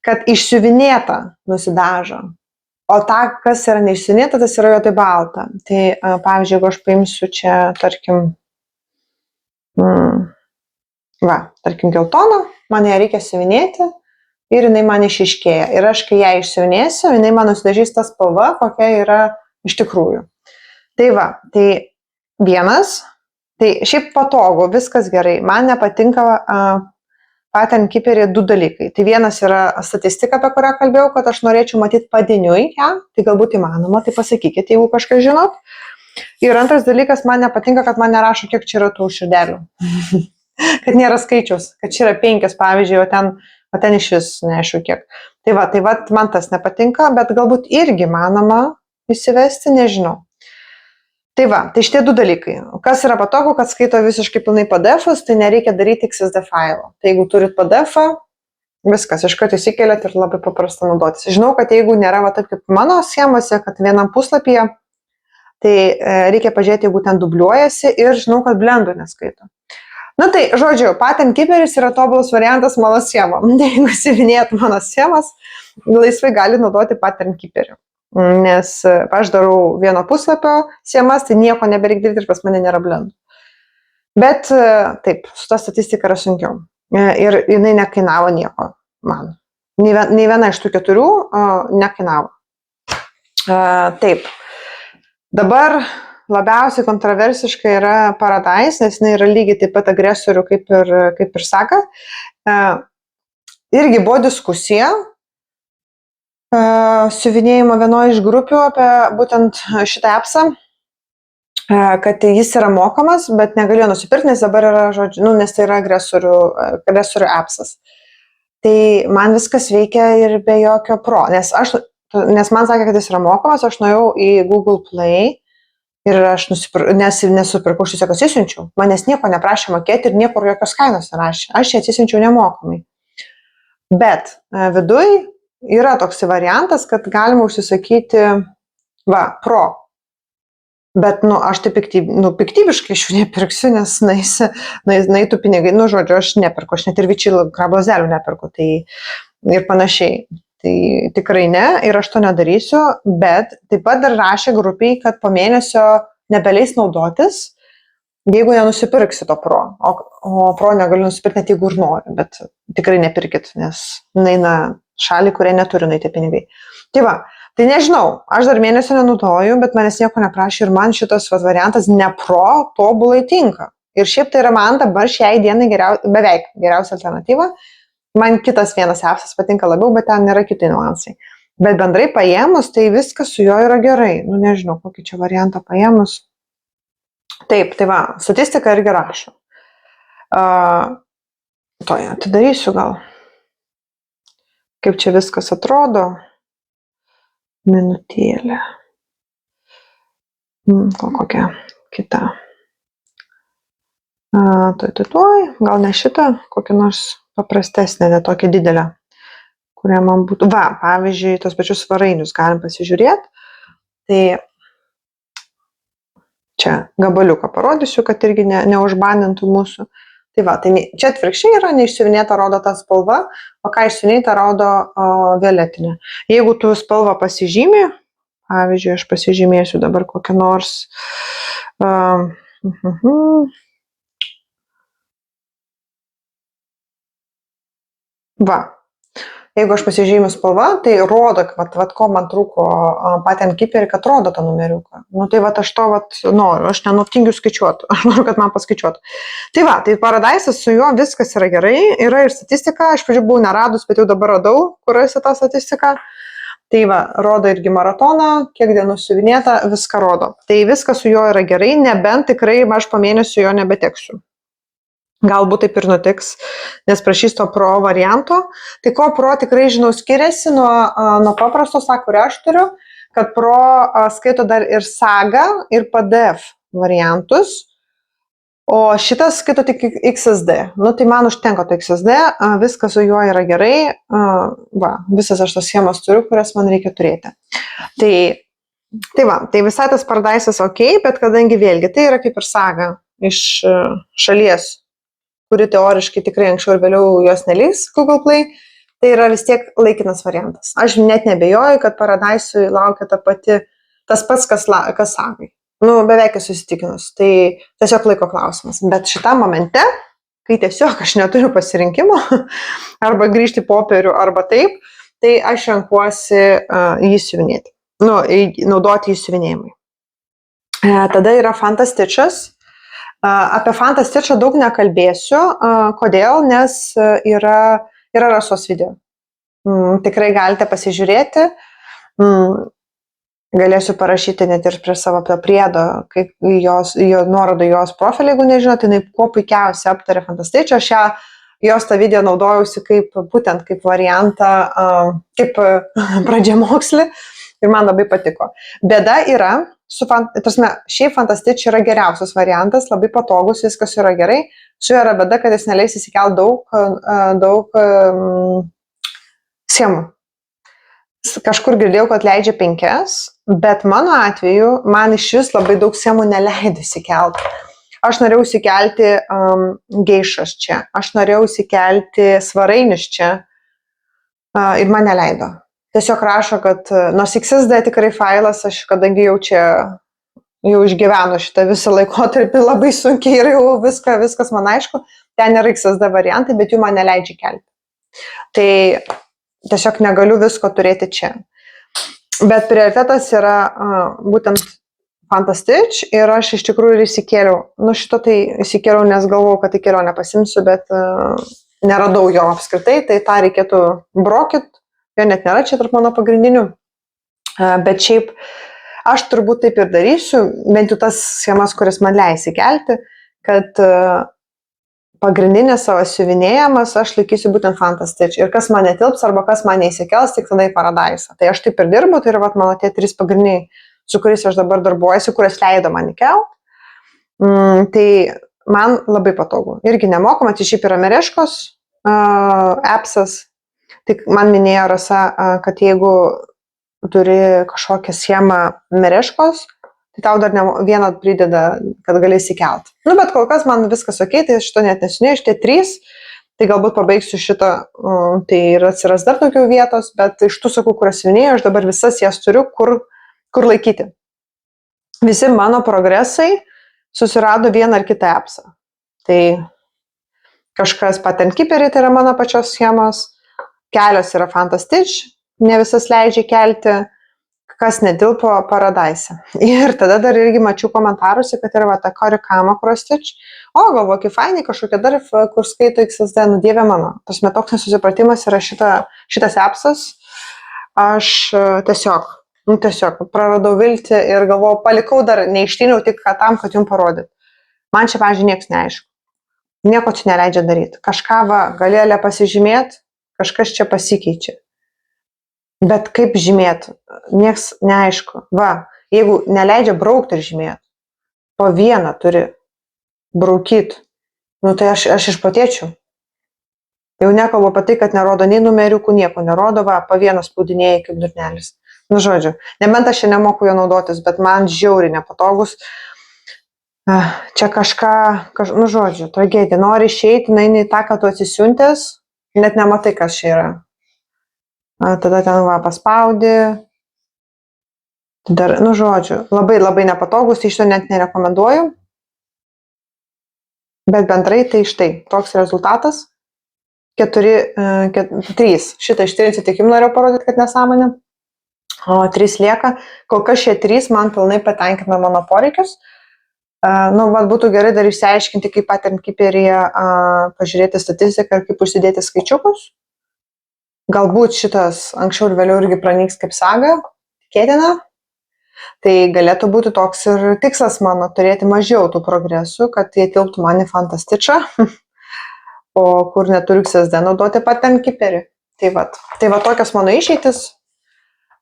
kad išsiuvinėta nusidažo. O ta, kas yra neišsiuvinėta, tas yra juodai balta. Tai pavyzdžiui, jeigu aš paimsiu čia, tarkim, geltoną, man ją reikia siuvinėti. Ir jinai man išiškėja. Ir aš, kai ją išsiuvinėsiu, jinai man nusidažys tą spalvą, kokia yra iš tikrųjų. Tai va, tai vienas. Tai šiaip patogu, viskas gerai. Man nepatinka Pattern Keeper'e 2 dalykai. Tai vienas yra statistika, apie kurią kalbėjau, kad aš norėčiau matyti padiniui, tai galbūt įmanoma, tai pasakykite, jeigu kažką žinot. Ir antras dalykas, man nepatinka, kad man nerašo, kiek čia yra tų širdelių. Kad nėra skaičius, kad čia yra 5, pavyzdžiui, o ten iš vis neaišku kiek. Tai va, man tas nepatinka, bet galbūt irgi manoma įsivesti, nežinau. Tai va, tai šitie 2 dalykai. Kas yra patogu, kad skaito visiškai pilnai PDF-us, tai nereikia daryti XSD failo. Tai jeigu turit PDF-ą, viskas, iškart įsikeliat ir labai paprasta naudotis. Žinau, kad jeigu nėra va taip kaip mano schemose, kad vienam puslapyje, tai reikia pažiūrėti, jeigu ten dubliuojasi ir žinau, kad blendų neskaito. Na tai, žodžiu, Pattern Keeperis yra tobulas variantas mano schemom. Jeigu siuvinėjat mano schemas, laisvai gali naudoti Pattern Keeperį. Nes aš darau vieno puslapio schemas, tai nieko nebereik daryti ir pas mane nėra blendų. Bet taip, su ta statistika yra sunkiau. Ir jinai nekainavo nieko man. Nei viena iš tų 4 nekainavo. Taip. Dabar labiausiai kontroversiška yra Paradise, nes jinai yra lygiai taip pat agresorių kaip ir Saga. Irgi buvo diskusija siuvinėjimo vienoje iš grupių apie būtent šitą appsą, kad jis yra mokamas, bet negalėjo nusipirkti, nes dabar yra, žodžiu, nes tai yra agresorių appsas. Tai man viskas veikia ir be jokio pro, nes man sakė, kad jis yra mokamas, aš nuėjau į Google Play ir aš nesupirkau, aš tiesiog atsisiunčiau. Manęs nieko neprašė mokėti ir niekur jokios kainos nerašė. Aš čia atsisiunčiau nemokamai. Bet viduj yra toks variantas, kad galima užsisakyti pro. Bet, aš tai piktybiškai iš jų nepirksiu, nes naitų pinigai, žodžiu, aš nepirku, aš net ir vičilų krablozelių nepirku, tai ir panašiai. Tai tikrai ne, ir aš to nedarysiu, bet taip pat dar rašė grupiai, kad po mėnesio nebeleis naudotis, jeigu nenusipirksi to pro. O pro negaliu nusipirkti net jeigu ir noriu, bet tikrai nepirkit, nes eina šalį, kurie neturi naiti pinigai. Tai va, tai nežinau, aš dar mėnesio nenaudoju, bet manęs nieko neprašė ir man šitas variantas ne pro tobulai tinka. Ir šiaip tai yra man dabar šiai dienai beveik geriausia alternatyva. Man kitas vienas appsas patinka labiau, bet ten nėra kiti niuansai. Bet bendrai paėmus, tai viskas su juo yra gerai. Nežinau, kokį čia variantą paėmus. Taip, tai va, statistika irgi rašo. Atidarysiu gal. Kaip čia viskas atrodo. Minutėlė. Kokia kita. Gal ne šitą, kokią nors paprastesnė, ne tokia didelė, kuria man būtų. Va, pavyzdžiui, tos pačius svarainius galim pasižiūrėti. Tai čia gabaliuką parodysiu, kad irgi neužbanintų mūsų. Tai va, tai čia atvirkščiai yra, neišsiuvinėta rodo ta spalva, o ką išsiuvinėta rodo violetinė. Jeigu tu spalvą pasižymė, pavyzdžiui, aš pasižymėsiu dabar kokią nors va, jeigu aš pasižymiu spalvą, tai rodo, ko man trūko Pattern Keeperį, kad rodo tą numeriuką. Tai aš to noriu, aš nenutingiu skaičiuoti, aš noriu, kad man paskaičiuotų. Tai va, tai Paradise'as su juo viskas yra gerai, yra ir statistika, aš pradžių buvau neradus, bet jau dabar radau, kur esi tą statistiką. Tai va, rodo irgi maratoną, kiek dienų siuvinėta, viską rodo. Tai viskas su juo yra gerai, nebent tikrai aš po mėnesio jo nebeteksiu. Galbūt taip ir nutiks, nes prašys to pro varianto. Tai ko pro tikrai, žinau, skiriasi nuo paprasto, kurį aš turiu, kad pro skaito dar ir Saga, ir PDF variantus, o šitas skaito tik XSD. Tai man užtenka to XSD, viskas su juo yra gerai, va, visas aš tos schemas turiu, kurias man reikia turėti. Tai va, tai visai tas Paradise'as ok, bet kadangi vėlgi tai yra kaip ir Saga iš šalies, kuri teoriškai tikrai anksčiau ir vėliau jos neleis Google Play, tai yra vis tiek laikinas variantas. Aš net nebejoju, kad Paradise'ui laukia tas pats, kas Sagai. Beveik esu įsitikinus. Tai tiesiog laiko klausimas. Bet šitam momente, kai tiesiog aš neturiu pasirinkimo, arba grįžti popierių, arba taip, tai aš renkuosi jį siuvinėti. Naudoti jį siuvinėjimui. Tada yra Fantastičas. Apie Fantastičą daug nekalbėsiu. Kodėl? Nes yra Rasos video. Tikrai galite pasižiūrėti. Galėsiu parašyti net ir prie savo priedo, jo nuorodo jos profilį, jeigu nežinote, jinai kuo puikiausiai aptarė Fantastičą. Aš jos tą video naudojausi būtent kaip variantą, kaip pradžiamokslį ir man labai patiko. Bėda yra, šiaip Fantastič yra geriausias variantas, labai patogus, viskas yra gerai. Su juo yra bėda, kad jis neleis įsikelti daug schemų. Kažkur girdėjau, kad leidžia 5, bet mano atveju man iš vis labai daug schemų neleido įsikelti. Aš norėjau įsikelti geišas čia, aš norėjau įsikelti svarainius čia ir man neleido. Tiesiog rašo, kad nors XSD tikrai failas, aš kadangi jau išgyvenu šitą visą laikotarpį labai sunkiai ir jau viskas man aišku, ten yra XSD variantai, bet jų man neleidžia kelti. Tai tiesiog negaliu visko turėti čia. Bet prioritetas yra būtent Fantastič ir aš iš tikrųjų ir įsikėliau. Šito tai įsikėliau, nes galvojau, kad į kelionę pasimsiu, bet neradau jo apskritai, tai tą reikėtų brokit. Jo net nėra čia tarp mano pagrindinių. Bet šiaip aš turbūt taip ir darysiu, bent jau tas schemas, kuris man leis įkelti, kad pagrindinės savo siuvinėjamas aš laikysiu būtent Fantastič. Ir kas man netilps arba kas man neįsikels, tik tada į Paradise'ą. Tai aš taip ir dirbu, tai yra mano tie 3 pagrindiniai, su kuriais aš dabar darbuojuosi, kurias leido man įkelt. Tai man labai patogu. Irgi nemokama, tai šiaip yra Mereškos appsas. Tik man minėjo Rasa, kad jeigu turi kažkokią schemą Mereškos, tai tau dar vieną prideda, kad gali įsikelt. Bet kol kas man viskas ok, tai šito net nesinėjau, šitie 3, tai galbūt pabaigsiu šitą, tai ir atsiras dar daugiau vietos, bet iš tų sakų, kurias minėjau, aš dabar visas jas turiu, kur laikyti. Visi mano progresai susirado vieną ar kitą appsą. Tai kažkas Patent Keeper'ai, tai yra mano pačios schemos, kelios yra Fantastič, ne visas leidžia kelti, kas netilpo Paradise'ą. Ir tada dar irgi mačiau komentaruose, kad yra ta Korikama Crossstitch. Galvoju, kaip fainai kažkokia dar, kur skaito XSD, Dieve mano. Toks nesusipratimas yra šitas appsas. Aš tiesiog praradau viltį ir galvoju, palikau dar neištyniau tik tam, kad jums parodyt. Man čia, pavyzdžiui, nieks neaišku. Nieko čia neleidžia daryti. Kažką galėlė pasižymėti, kažkas čia pasikeičia. Bet kaip žymėti, nieks neaišku. Jeigu neleidžia braukti ir žymėti, po vieną turi braukyti, tai aš išpatėčiau. Jau nekalbu apie tai, kad nerodo nei numeriukų, nieko nerodo, po vieną spaudinėjai kaip durnelis. Žodžiu, nebent aš čia nemoku jo naudotis, bet man žiauriai nepatogus. Čia kažką, žodžiu, tragedija, nori išeiti, eini į tą, kad tu atsisiuntęs, net nematai, kas čia yra. Tada ten paspaudi. Dar, žodžiu, labai nepatogus, tai šito net nerekomenduoju. Bet bendrai tai štai, toks rezultatas. 3. Šitą ištrinti tik jums norėjau parodyti, kad nesąmonė. O 3 lieka. Kol kas šie 3 man pilnai patenkina mano poreikius. Būtų gerai dar išsiaiškinti, kaip Patent Keeper'yje pažiūrėti statistiką ir kaip užsidėti skaičiukus. Galbūt šitas anksčiau ir vėliau irgi pranyks kaip saga, tikėtina. Tai galėtų būti toks ir tikslas mano, turėti mažiau tų progresų, kad jie tilptų man į Fantastičą, o kur neturiu XSD naudoti Patent Keeper'į. Tai va tokios mano išeitis.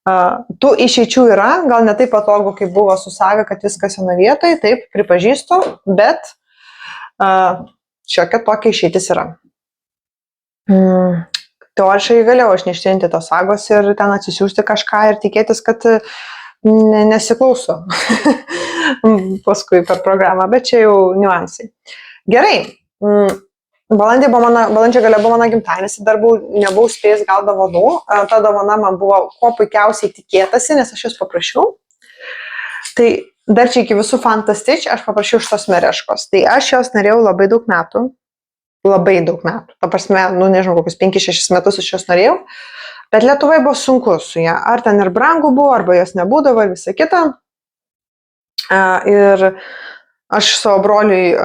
Tų išeičių yra, gal ne taip patogu, kaip buvo su saga, kad viskas yra vietoje, taip, pripažįstu, bet šiokia tokia išeitis yra. Teoriškai galėjau aš neištrinti tos sagos ir ten atsisiųsti kažką ir tikėtis, kad nesiklauso paskui per programą, bet čia jau niuansai. Gerai, balandžio gale buvo mano gimtadienis, dar nebuvau spėjęs gal dovanų, ta dovana man buvo kuo puikiausiai tikėtasi, nes aš jos paprašiau. Tai dar čia iki visų Fantastič aš paprašiau šitos Mereškos, tai aš jos norėjau labai daug metų. Ta prasme, nežinau, kokius 5-6 metus aš jos norėjau, bet Lietuvai buvo sunku su ją. Ar ten ir brangu buvo, arba jos nebūdavo ir visa kita. Ir aš savo broliui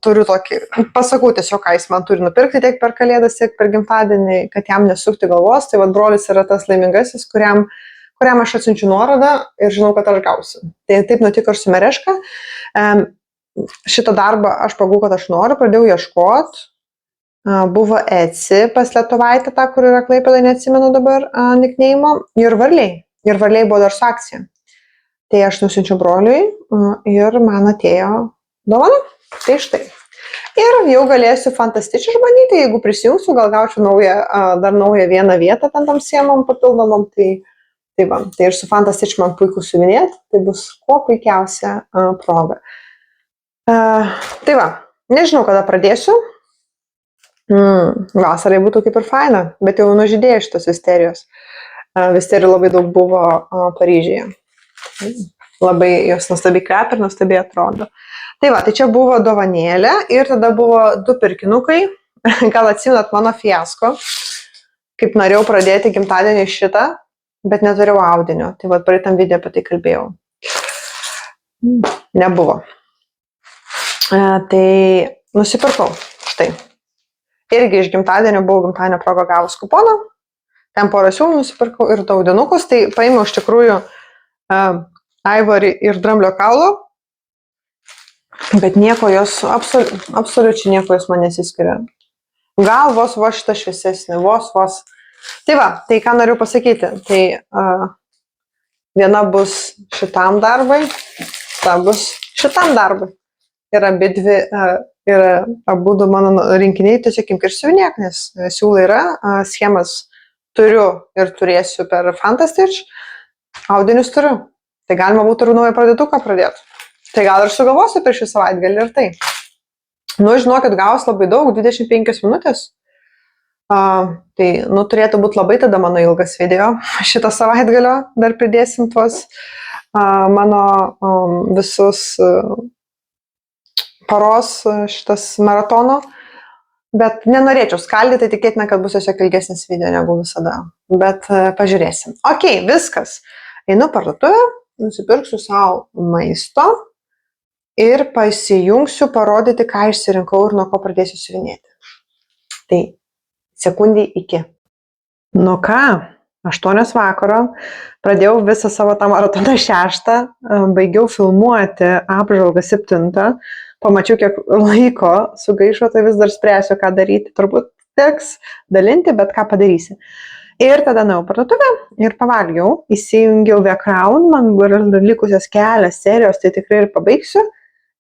turiu tokį, pasakau tiesiog, ką jis man turi nupirkti tiek per kalėdas, tiek per gimtadienį, kad jam nesukti galvos. Tai vad brolis yra tas laimingasis, kuriam aš atsiunčiu nuorodą ir žinau, kad aš gausiu. Tai taip nutiko ir su Mereška. Šitą darbą aš pagau, kad aš noriu, pradėjau ieškoti. Buvo Etsy pas Lietuvaitę, ta, kur yra Klaipėda, neatsimenu dabar nickname'o, ir Varliai. Ir Varliai buvo dar su akcija. Tai aš nusiunčiu broliui ir man atėjo dovana. Tai štai. Ir jau galėsiu fantastiškai išbandyti, jeigu prisijungsiu, gal gaučiau dar naują vieną vietą tam siemam papildomam. Tai va, tai ir su fantastiškai man puiku suvinėti, tai bus kuo puikiausia proga. Tai va, nežinau, kada pradėsiu. Vasarai būtų kaip ir faina, bet jau nužydėjo šitos visterijos. Visterijų labai daug buvo Paryžiuje. Labai jos nuostabiai kvepia ir nuostabiai atrodo. Tai va, tai čia buvo dovanėlė ir tada buvo 2 pirkinukai. Gal atsimenat mano fiasko, kaip norėjau pradėti gimtadienį šitą, bet neturėjau audinio. Tai va, praeitam video apie tai kalbėjau. Nebuvo. Tai nusipirkau. Štai. Irgi iš gimtadienio buvau gimtadienio proga gavus kuponą. Ten porą siūlų nusipirkau ir daudinukus. Tai paėmiau iš tikrųjų Ivory ir Dramblio kaulo. Bet nieko jos, absoliučiai nieko jos man nesiskiria. Gal vos šitą šviesesnį, vos. Tai va, tai ką noriu pasakyti. Tai viena bus šitam darbui, ta bus šitam darbui. Ir abidvi, ir abudu mano rinkiniai tiesiog imk ir siuvinėk, nes siūlai yra, schemas turiu ir turėsiu per Fantastitch, audinius turiu. Tai galima būtų ir naują pradėtuką pradėti. Tai gal ir sugalvosiu per šį savaitgalį ir tai. Žinokit, gaus labai daug, 25 minutės. Tai, turėtų būti labai tada mano ilgas video. Šitą savaitgalio dar pridėsim tuos mano visus paros šitas maratono. Bet nenorėčiau skaldyti, tai tikėtina, kad bus tiesiog ilgesnis video negu visada. Bet pažiūrėsim. Ok, viskas. Einu parduotuvę, nusipirksiu savo maisto ir pasijungsiu parodyti, ką išsirinkau ir nuo ko pradėsiu siuvinėti. Tai sekundį iki. Nu ką, 8 vakaro, pradėjau visą savo tą maratoną 6, baigiau filmuoti apžvalgą 7, pamačiau, kiek laiko sugaišo, tai vis dar spręsiu, ką daryti. Turbūt teks dalinti, bet ką padarysi. Ir tada nuėjau parduotuvę ir pavalgiau, įsijungiau The Crown, man yra likusios kelios serijos, tai tikrai ir pabaigsiu.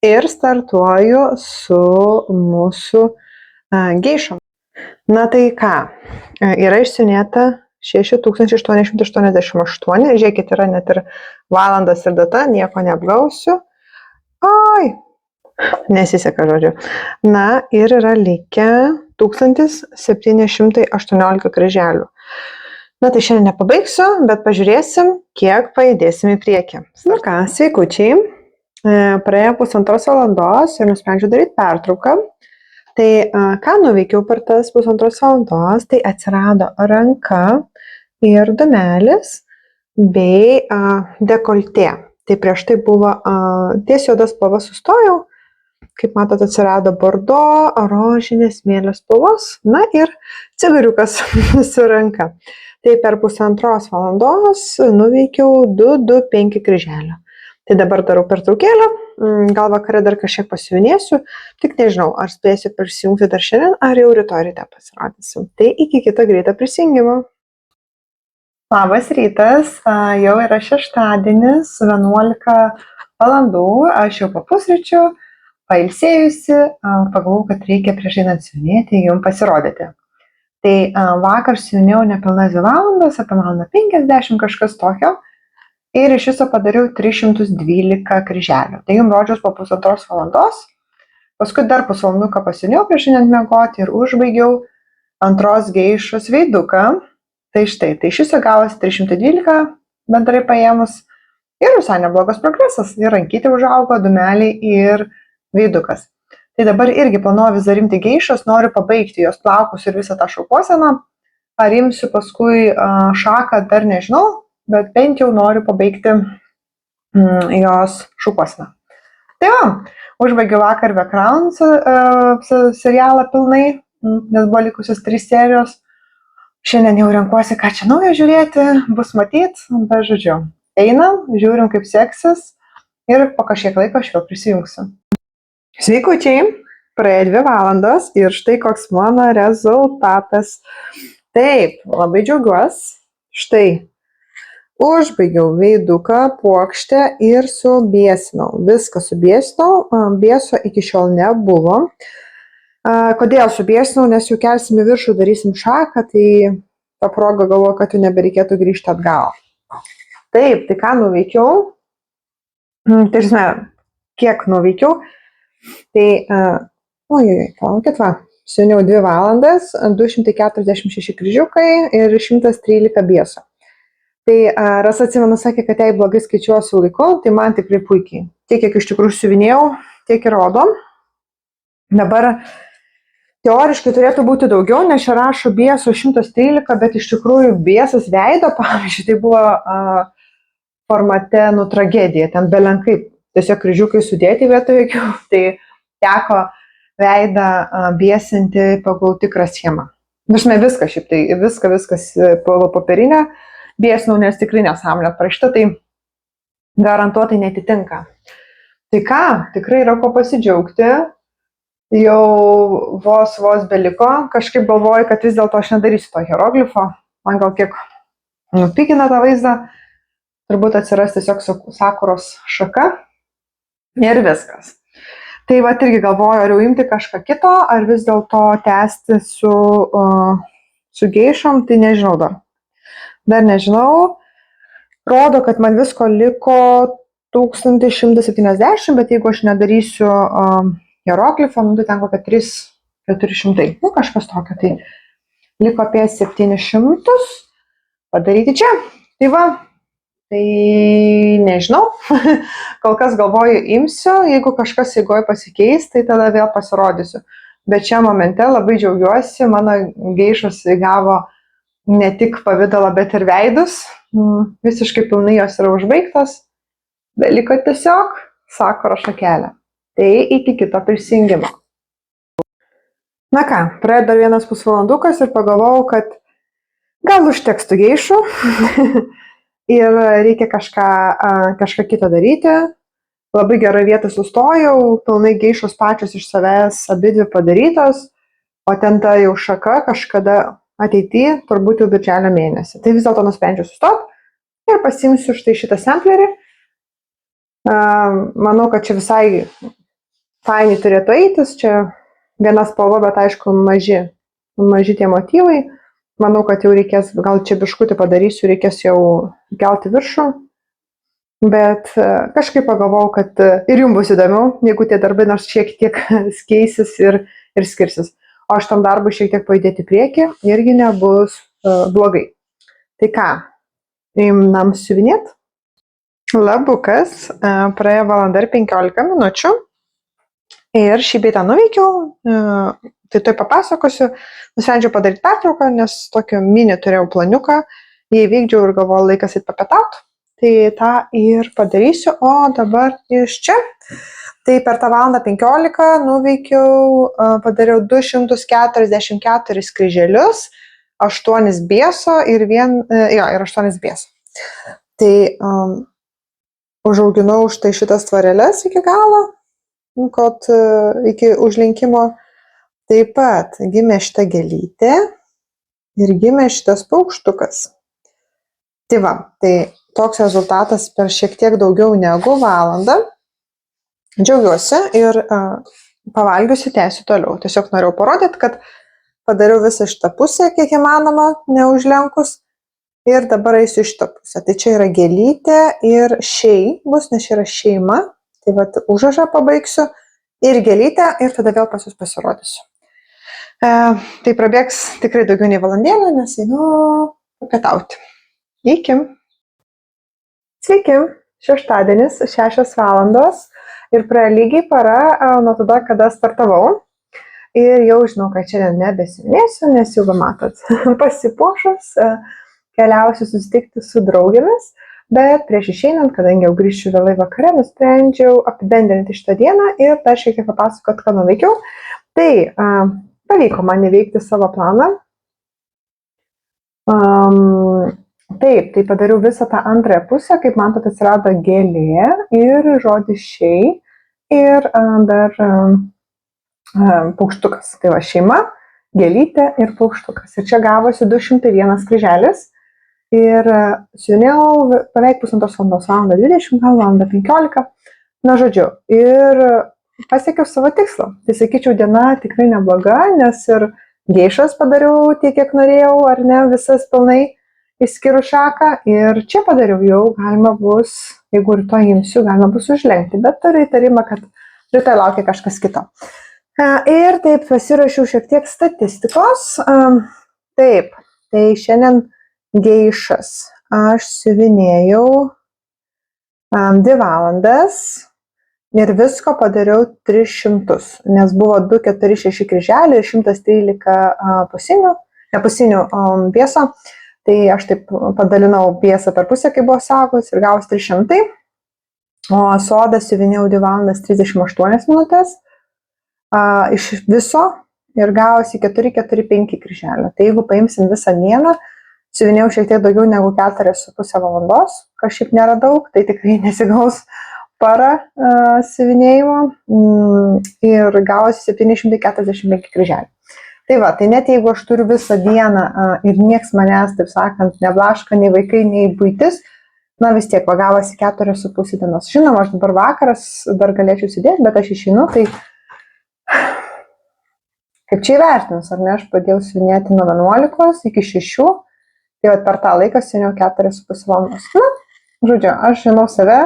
Ir startuoju su mūsų geišom. Na tai ką, yra išsiunėta 6888, žiūrėkit, yra net ir valandas ir data, nieko neapgausiu. Oi, nesiseka, žodžiu. Na ir yra likę 1718 kryželių. Na tai šiandien nepabaigsiu, bet pažiūrėsim, kiek pajudėsim į priekį. Na ką, sveikučiai, praėjo 1,5 valandos ir nusprendžiau daryti pertrauką. Tai ką nuveikiau per tas 1,5 valandos, tai atsirado ranka ir dumelis bei dekoltė. Tai prieš tai buvo ties juodas spalva sustojau, kaip matot atsirado bordo, rožinės mėlės spalvos, na ir cigariukas su ranka. Tai per 1,5 valandos nuveikiau 225 kryželio. Tai dabar darau pertraukėlę, gal vakare dar kažkiek pasiuvinėsiu, tik nežinau, ar spėsiu prisijungti dar šiandien, ar jau rytoj ryte pasirodysim. Tai iki kito greito prisijungimo. Labas rytas, jau yra šeštadienis, 11 valandų, aš jau po pusryčių, pailsėjusi, pagalvojau, kad reikia prieš einant siuvinėti, jums pasirodyti. Tai vakar siuvinėjau nepilnas 2 valandas, apie 1:50 kažkas tokio. Ir iš viso padariau 312 kryželių. Tai jums rodžiaus po 1,5 valandos. Paskui dar pusvalanduką pasiunėjau prieš šiandien miegoti ir užbaigiau antros geišos veiduką. Tai štai, tai iš viso gavosi 312 bendrai paėmus. Ir visai neblogas progresas. Ir rankytė užaugo, dumeliai ir veidukas. Tai dabar irgi planuoju vis dar imti geišos, noriu pabaigti jos plaukus ir visą tą šukuoseną. Ar imsiu paskui šaką, dar nežinau. Bet bent jau noriu pabaigti jos šukuosime. Tai va, užbaigiau vakar The Crown serialą pilnai, nes buvo likusios 3 serijos. Šiandien jau renkuosi, ką čia naujo žiūrėti, bus matyt, bet žodžiu. Einam, žiūrim kaip seksis ir po kažkiek laiko aš vėl prisijungsiu. Sveikučiai, praėjo 2 valandos ir štai koks mano rezultatas. Taip, labai džiaugiuosi. Štai. Užbaigiau veiduką, puokštę ir subiesinau. Viską subiesinau, bieso iki šiol nebuvo. Kodėl subiesinau, nes jau kelsim į viršų, darysim šaką, tai ta proga galvoju, kad jau nebereikėtų grįžti atgal. Taip, tai ką nuveikiau? Tai žinai, kiek nuveikiau? Tai, palaukit va, seniau 2 valandas, 246 kryžiukai ir 113 bieso. Tai Rasa atsimenu sakė, kad jei blogai skaičiuosiu laiku, tai man tikrai puikiai. Tiek, kiek iš tikrųjų siuvinėjau, tiek ir rodo. Dabar teoriškai turėtų būti daugiau, nes čia rašo bieso 113, bet iš tikrųjų biesas veido, pavyzdžiui, tai buvo formate, tragedija, ten belenkai tiesiog kryžiukai sudėti vietoj jokių, tai teko veidą biesinti pagal tikrą schemą. Dažnai viskas šiaip, tai viskas popierinė. Biesinau, nes tikrai nesąmonė parašyta, tai garantuotai netitinka. Tai ką, tikrai yra ko pasidžiaugti, jau vos beliko, kažkaip galvoju, kad vis dėlto aš nedarysiu to hieroglifo, man gal kiek nupikina tą vaizdą, turbūt atsiras tiesiog sakuros šaka ir viskas. Tai va irgi galvoju, ar jau imti kažką kito, ar vis dėlto tęsti su geišom, tai nežinau dar. Dar nežinau, rodo, kad man visko liko 1170, bet jeigu aš nedarysiu hieroglifą, tai ten kokia 300-400, kažkas tokio, tai liko apie 700 padaryti čia. Tai va, tai nežinau, kol kas galvoju imsiu, jeigu kažkas eigoje pasikeis, tai tada vėl pasirodysiu. Bet čia momente labai džiaugiuosi, mano geišos įgavo ne tik pavidalą, bet ir veidus. Visiškai pilnai jos yra užbaigtos. Beliko tiesiog sakuro šakelė. Tai iki kito prisijungimo. Na ką, praėjo dar 1 pusvalandukas ir pagalvojau, kad gal užteks tų geišų ir reikia kažką kito daryti. Labai gerai vietą sustojau, pilnai geišos pačios iš savęs abidvi padarytos, o ten ta jau šaka kažkada ateityje, turbūt jau birželio mėnesį. Tai vis dėlto nusprendžiau sustoti ir pasiimsiu štai šitą samplerį. Manau, kad čia visai fainiai turėtų eitis. Čia viena spalva, bet aišku maži tie motyvai. Manau, kad jau reikės, gal čia biškutį padarysiu, reikės jau kelti viršų. Bet kažkaip pagalvojau, kad ir jums bus įdomiau, jeigu tie darbai nors šiek tiek keisis ir skirsis. O aš tam darbui šiek tiek pajudėti priekį irgi nebus blogai. Tai ką, imam siuvinėt. Labukas, praėjo 1 valanda ir 15 minučių. Ir šį beitą nuveikiau, tai tuoj papasakosiu. Nusprendžiau padaryti pertrauką, nes tokio mini turėjau planiuką. Jį vykdžiau ir galvoju, laikas eit papietauti. Tai tą ir padarysiu, o dabar iš čia. Tai per tą 1:15 nuveikiau, padariau 244 kryželius, 8 bieso ir 8 bieso. Tai užauginau štai šitas tvareles iki galo, kad iki užlinkimo. Taip pat gimė šita gėlytė ir gimė šitas paukštukas. Tai va, tai toks rezultatas per šiek tiek daugiau negu valandą. Džiaugiuosi ir pavalgiusi tęsiu toliau. Tiesiog norėjau parodyti, kad padariau visą šitą pusę, kiek įmanoma, neužlenkus. Ir dabar eisiu šitą pusę. Tai čia yra gėlytė ir šiai bus, nes čia yra šeima. Tai va, užrašą pabaigsiu ir gėlytę ir tada vėl pas jūs pasirodysiu. Tai prabėgs tikrai daugiau nei valandėlę, nes einu papietauti. Iki. Sveiki, šeštadienis, 6 valandos. Ir praėjo lygiai para nuo tada, kada startavau. Ir jau žinau, kad šiandien nebesiminėsiu, nes jau matot, pasipuošus, keliausiu susitikti su draugėmis. bet prieš išeinant, kadangi jau grįšiu vėlai vakare, nusprendžiau apibendrinti šitą dieną ir dar šiek tiek papasakot, ką nuveikiau. Tai pavyko man įveikti savo planą. Taip, tai padariau visą tą antrąją pusę, kaip man pat atsirado gėlė ir žodis šiai ir dar paukštukas. Tai va šeima, gėlytė ir paukštukas. Ir čia gavosi 201 kryželis. Ir siuvinėjau beveik pusantros valandos, valandą 20, gal valandą 15. Na, žodžiu, ir pasiekiau savo tikslą. Tai sakyčiau, diena tikrai nebloga, nes ir geišas padariau tiek, kiek norėjau, ar ne, visas pilnai išskyrus šaką. Ir čia padariau jau, galima bus, jeigu rytoj imsiu, galima bus užlenkti, bet turiu įtarimą, kad rytoj laukia kažkas kito. Ir taip pasirašiau šiek tiek statistikos. Taip, tai šiandien geišas aš siuvinėjau 2 valandas ir visko padariau 300, nes buvo 246 kryželiai ir 113 pusinių pieso. Tai aš taip padalinau piesą per pusę, kai buvo sakos, ir gavus 300. O sodą siuvinėjau 2 valandas 38 minutės iš viso ir gavosi 4-4-5 kryželio. Tai jeigu paimsim visą dieną, siuvinėjau šiek tiek daugiau negu 4,5 valandos, kažkaip nėra daug, tai tikrai nesigaus para siuvinėjimo ir gavosi 745 kryželiai. Tai va, tai net jeigu aš turiu visą dieną ir nieks manęs, taip sakant, neblaška, nei vaikai, nei buitis, na vis tiek gavosi 4,5 dienos. Žinoma, aš dabar vakaras dar galėčiau sėdėti, bet aš išeinu, tai kaip čia įvertinus, ar ne, aš pradėjau siuvinėti nuo 11 iki 6, tai per tą laiką siuvinėjau 4,5 valandos. Na, žodžiu, aš žinau save,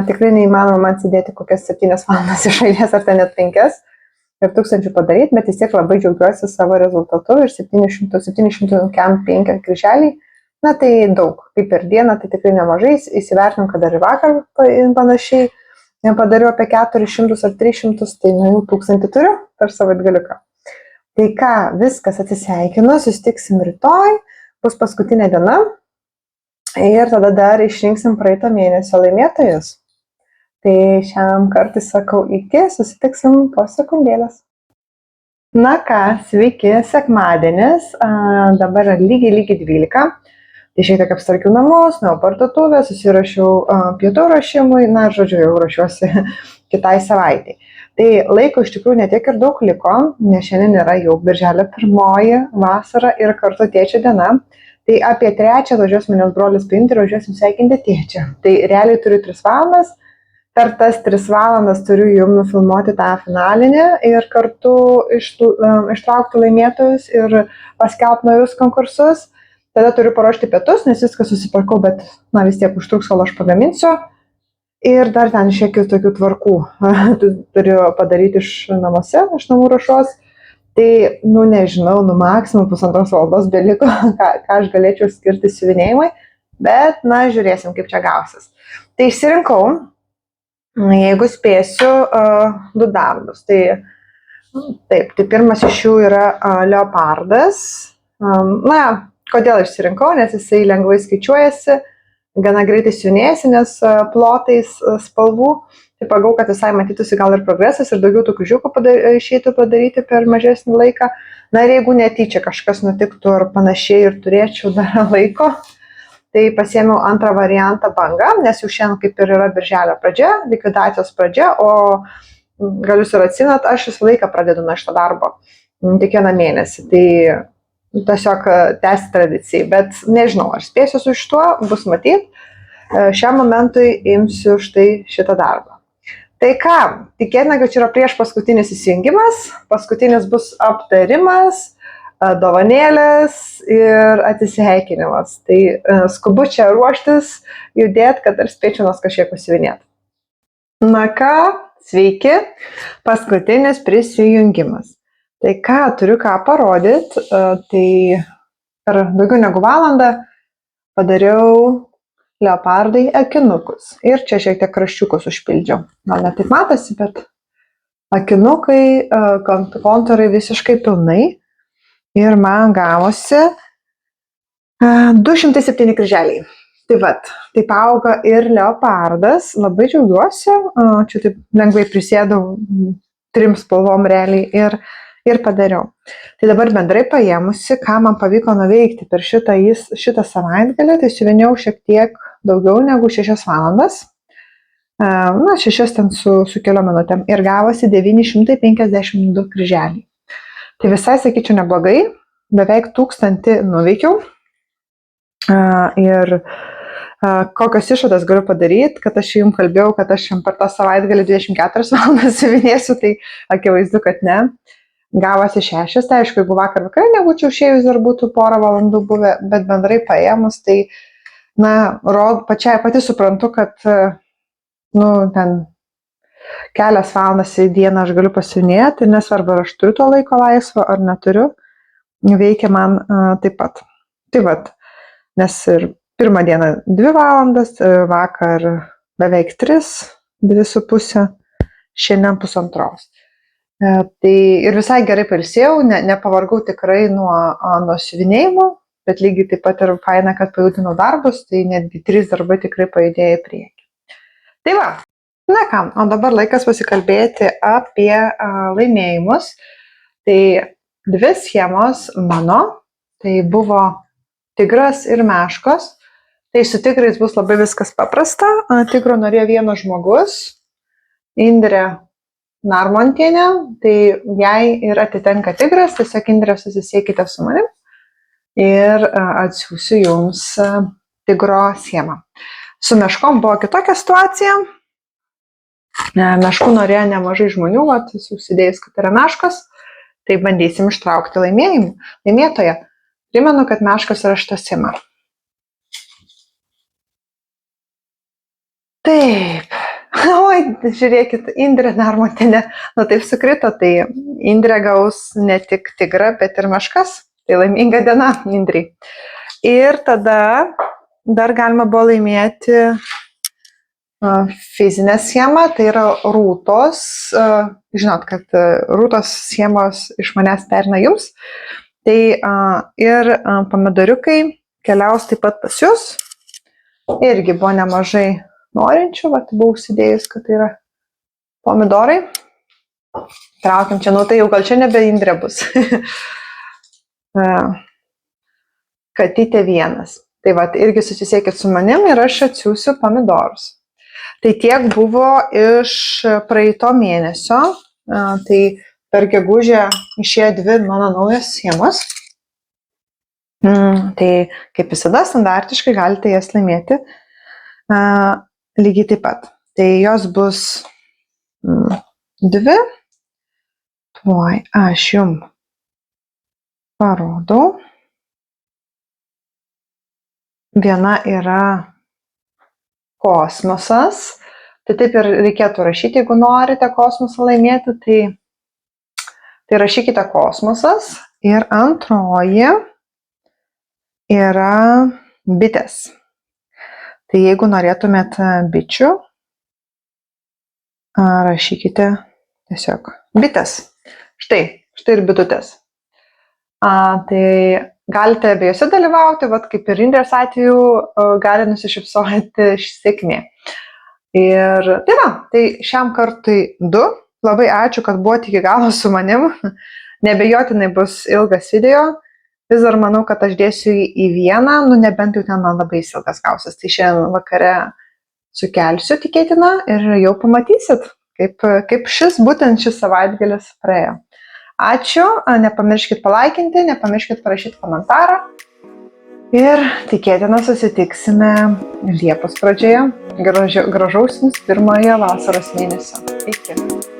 tikrai neįmanoma man sėdėti kokias 7 valandas iš eilės, ar ten net 5 ir 1000 padaryti, bet vis tiek labai džiaugiuosi savo rezultatu ir 705 kryželiai, na tai daug, kaip per dieną, tai tikrai nemažai, įsivertinom, kad dar ir vakar panašiai padariau apie 400 ar 300, tai jau 1000 turiu per savaitgaliuką. Tai ką, viskas, atsisveikinu, susitiksim rytoj, bus paskutinė diena ir tada dar išrinksim praeito mėnesio laimėtojus. Tai šiam kartui sakau iki, susitiksim po sekundėlės. Na ką, sveiki, sekmadienis, dabar lygiai 12. Tai šiek tiek apstarkiau namus, nuėjau parduotuvę, susirašiau pietų ruošimui, na ir žodžiu, jau ruošiuosi kitai savaitai. Tai laiko iš tikrųjų netiek ir daug liko, nes šiandien yra jau birželio 1 vasara ir kartu tėčio diena. Tai apie 3 važiuos manęs brolis paimti ir važiuosim sveikinti tėčią. Tai realiai turiu 3 valandas, per tas 3 valandas turiu jums nufilmuoti tą finalinį ir kartu ištraukti laimėtojus ir paskelbti naujus konkursus. Tada turiu paruošti pietus, nes viską susipirkau, bet na, vis tiek užtruks, kol aš pagaminsiu. Ir dar ten šiek tiek tokių tvarkų turiu padaryti iš namuose, iš namų ruošos. Tai, nu nežinau, maksimum 1,5 valandos beliko, ką aš galėčiau skirti siuvinėjimui, bet, na, žiūrėsim, kaip čia gausis. Tai išsirinkau, jeigu spėsiu, 2 darbus. Tai, taip, tai pirmas iš jų yra leopardas. Na, kodėl išsirinkau, nes jisai lengvai skaičiuojasi, gana greitai siuvinėjasi, nes plotais spalvų. Tai pagau, kad visai matytųsi gal ir progresas ir daugiau tų kryžiukų išeitų padaryti per mažesnį laiką. Na ir jeigu netyčia kažkas nutiktų ar panašiai ir turėčiau dar laiko, tai pasiėmiau antrą variantą bangą, nes jau šiandien kaip ir yra birželio pradžia, likvidacijos pradžia, o galiu ir atsinat, aš visą laiką pradedu nuo šito darbo, kiekvieną mėnesį. Tai tiesiog tęsti tradicijai, bet nežinau, ar spėsiu su šituo, bus matyt. Šiam momentui imsiu štai šitą darbą. Tai ką, tikėtina, kad čia yra prieš paskutinis įsijungimas, paskutinis bus aptarimas, dovanėlės ir atsisveikinimas. Tai skubu čia ruoštis, judėti, kad dar spėčiau nors kažkiek pasivinėti. Na ką, sveiki, paskutinis prisijungimas. Tai ką, turiu ką parodyti, tai per daugiau negu valandą padariau leopardai akinukus. Ir čia šiek tiek kraščiukus užpildžiau. Gal net taip matosi, bet akinukai, kontūrai visiškai pilnai. Ir man gavosi 207 kryželiai. Tai vat, taip auga ir leopardas, labai džiaugiuosi, čia taip lengvai prisėdau 3 spalvom realiai ir padariau. Tai dabar bendrai paėmusi, ką man pavyko nuveikti per šitą savaitgalį, tai siuvinėjau šiek tiek daugiau negu 6 valandas, 6 ten su keliom minutėm ir gavosi 952 kryželiai. Tai visai, sakyčiau, neblogai, beveik 1000 nuveikiau. Ir kokios išvadas galiu padaryti, kad aš jums kalbėjau, kad aš per tą savaitgalį 24 valandas siuvinėsiu, tai akivaizdu, kad ne. Gavosi 6, tai aišku, jeigu vakar vakare nebūčiau išėjus, dar būtų porą valandų buvę, bet bendrai paėmus, tai, pati suprantu, kad, ten kelias valandas į dieną aš galiu pasiuvinėti ir nesvarbu, ar aš turiu to laiko laisvo ar neturiu, veikia man taip pat. Tai vat, nes ir pirmą dieną 2 valandas, vakar beveik 3, 2,5, šiandien 1,5. Tai ir visai gerai pailsėjau, nepavargau tikrai nuo siuvinėjimo, bet lygiai taip pat ir faina, kad pajudinau darbus, tai netgi 3 darbai tikrai pajudėjo į priekį. Tai va, o dabar laikas pasikalbėti apie laimėjimus. Tai 2 schemos mano, tai buvo tigras ir meškos. Tai su tigrais bus labai viskas paprasta. Tigro norėjo vienas žmogus, Indrė Narmontienė, tai jai ir atitenka tigras, tiesiog Indrė susisiekite su manim ir atsiųsiu jums tigro schemą. Su meškom buvo kitokia situacija. Meškų norėjo nemažai žmonių, susidėjus, kad yra meškos, tai bandysim ištraukti laimėtoją. Primenu, kad meškos yra šita schema. Taip. Oi, žiūrėkit, Indrė Narmontienė, taip sukrito, tai Indrė gaus ne tik tigrą, bet ir meškas. Tai laiminga diena, Indrei. Ir tada dar galima buvo laimėti fizinę schemą, tai yra Rūtos. Žinot, kad Rūtos schemos iš manęs perina jums. Tai ir pomidoriukai keliaus taip pat pas jūs. Irgi buvo nemažai norinčių, buvau užsidėjus, kad tai yra pomidorai. Traukiam čia, tai jau gal čia nebe Indrė bus. Katytė 1. Tai irgi susisiekit su manim ir aš atsiųsiu pomidorus. Tai tiek buvo iš praeito mėnesio. Tai per gegužę išėjo 2 mano naujos schemos. Tai kaip visada standartiškai galite jas laimėti. Lygiai taip pat. Tai jos bus 2. Tuoj aš jums parodau. Viena yra kosmosas. Tai taip ir reikėtų rašyti, jeigu norite kosmosą laimėti, tai rašykite kosmosas. Ir antroji yra bitės. Tai jeigu norėtumėt bičių, rašykite tiesiog bitės. Štai ir bitutės. Tai galite abiejose dalyvauti, kaip ir Indrės atveju, gali nusišypsoti sėkmė. Ir tai šiam kartui 2. Labai ačiū, kad buvote iki galo su manim. Neabejotinai bus ilgas video. Vis dar manau, kad aš dėsiu į vieną, nebent jau ten man labai ilgas gausis. Tai šiandien vakare sukelsiu tikėtina ir jau pamatysit, kaip būtent šis savaitgalis praėjo. Ačiū, nepamirškit palaikinti, nepamirškit parašyti komentarą ir tikėtina susitiksime Liepos pradžioje. Gražaus jums pirmojo vasaros mėnesio. Iki.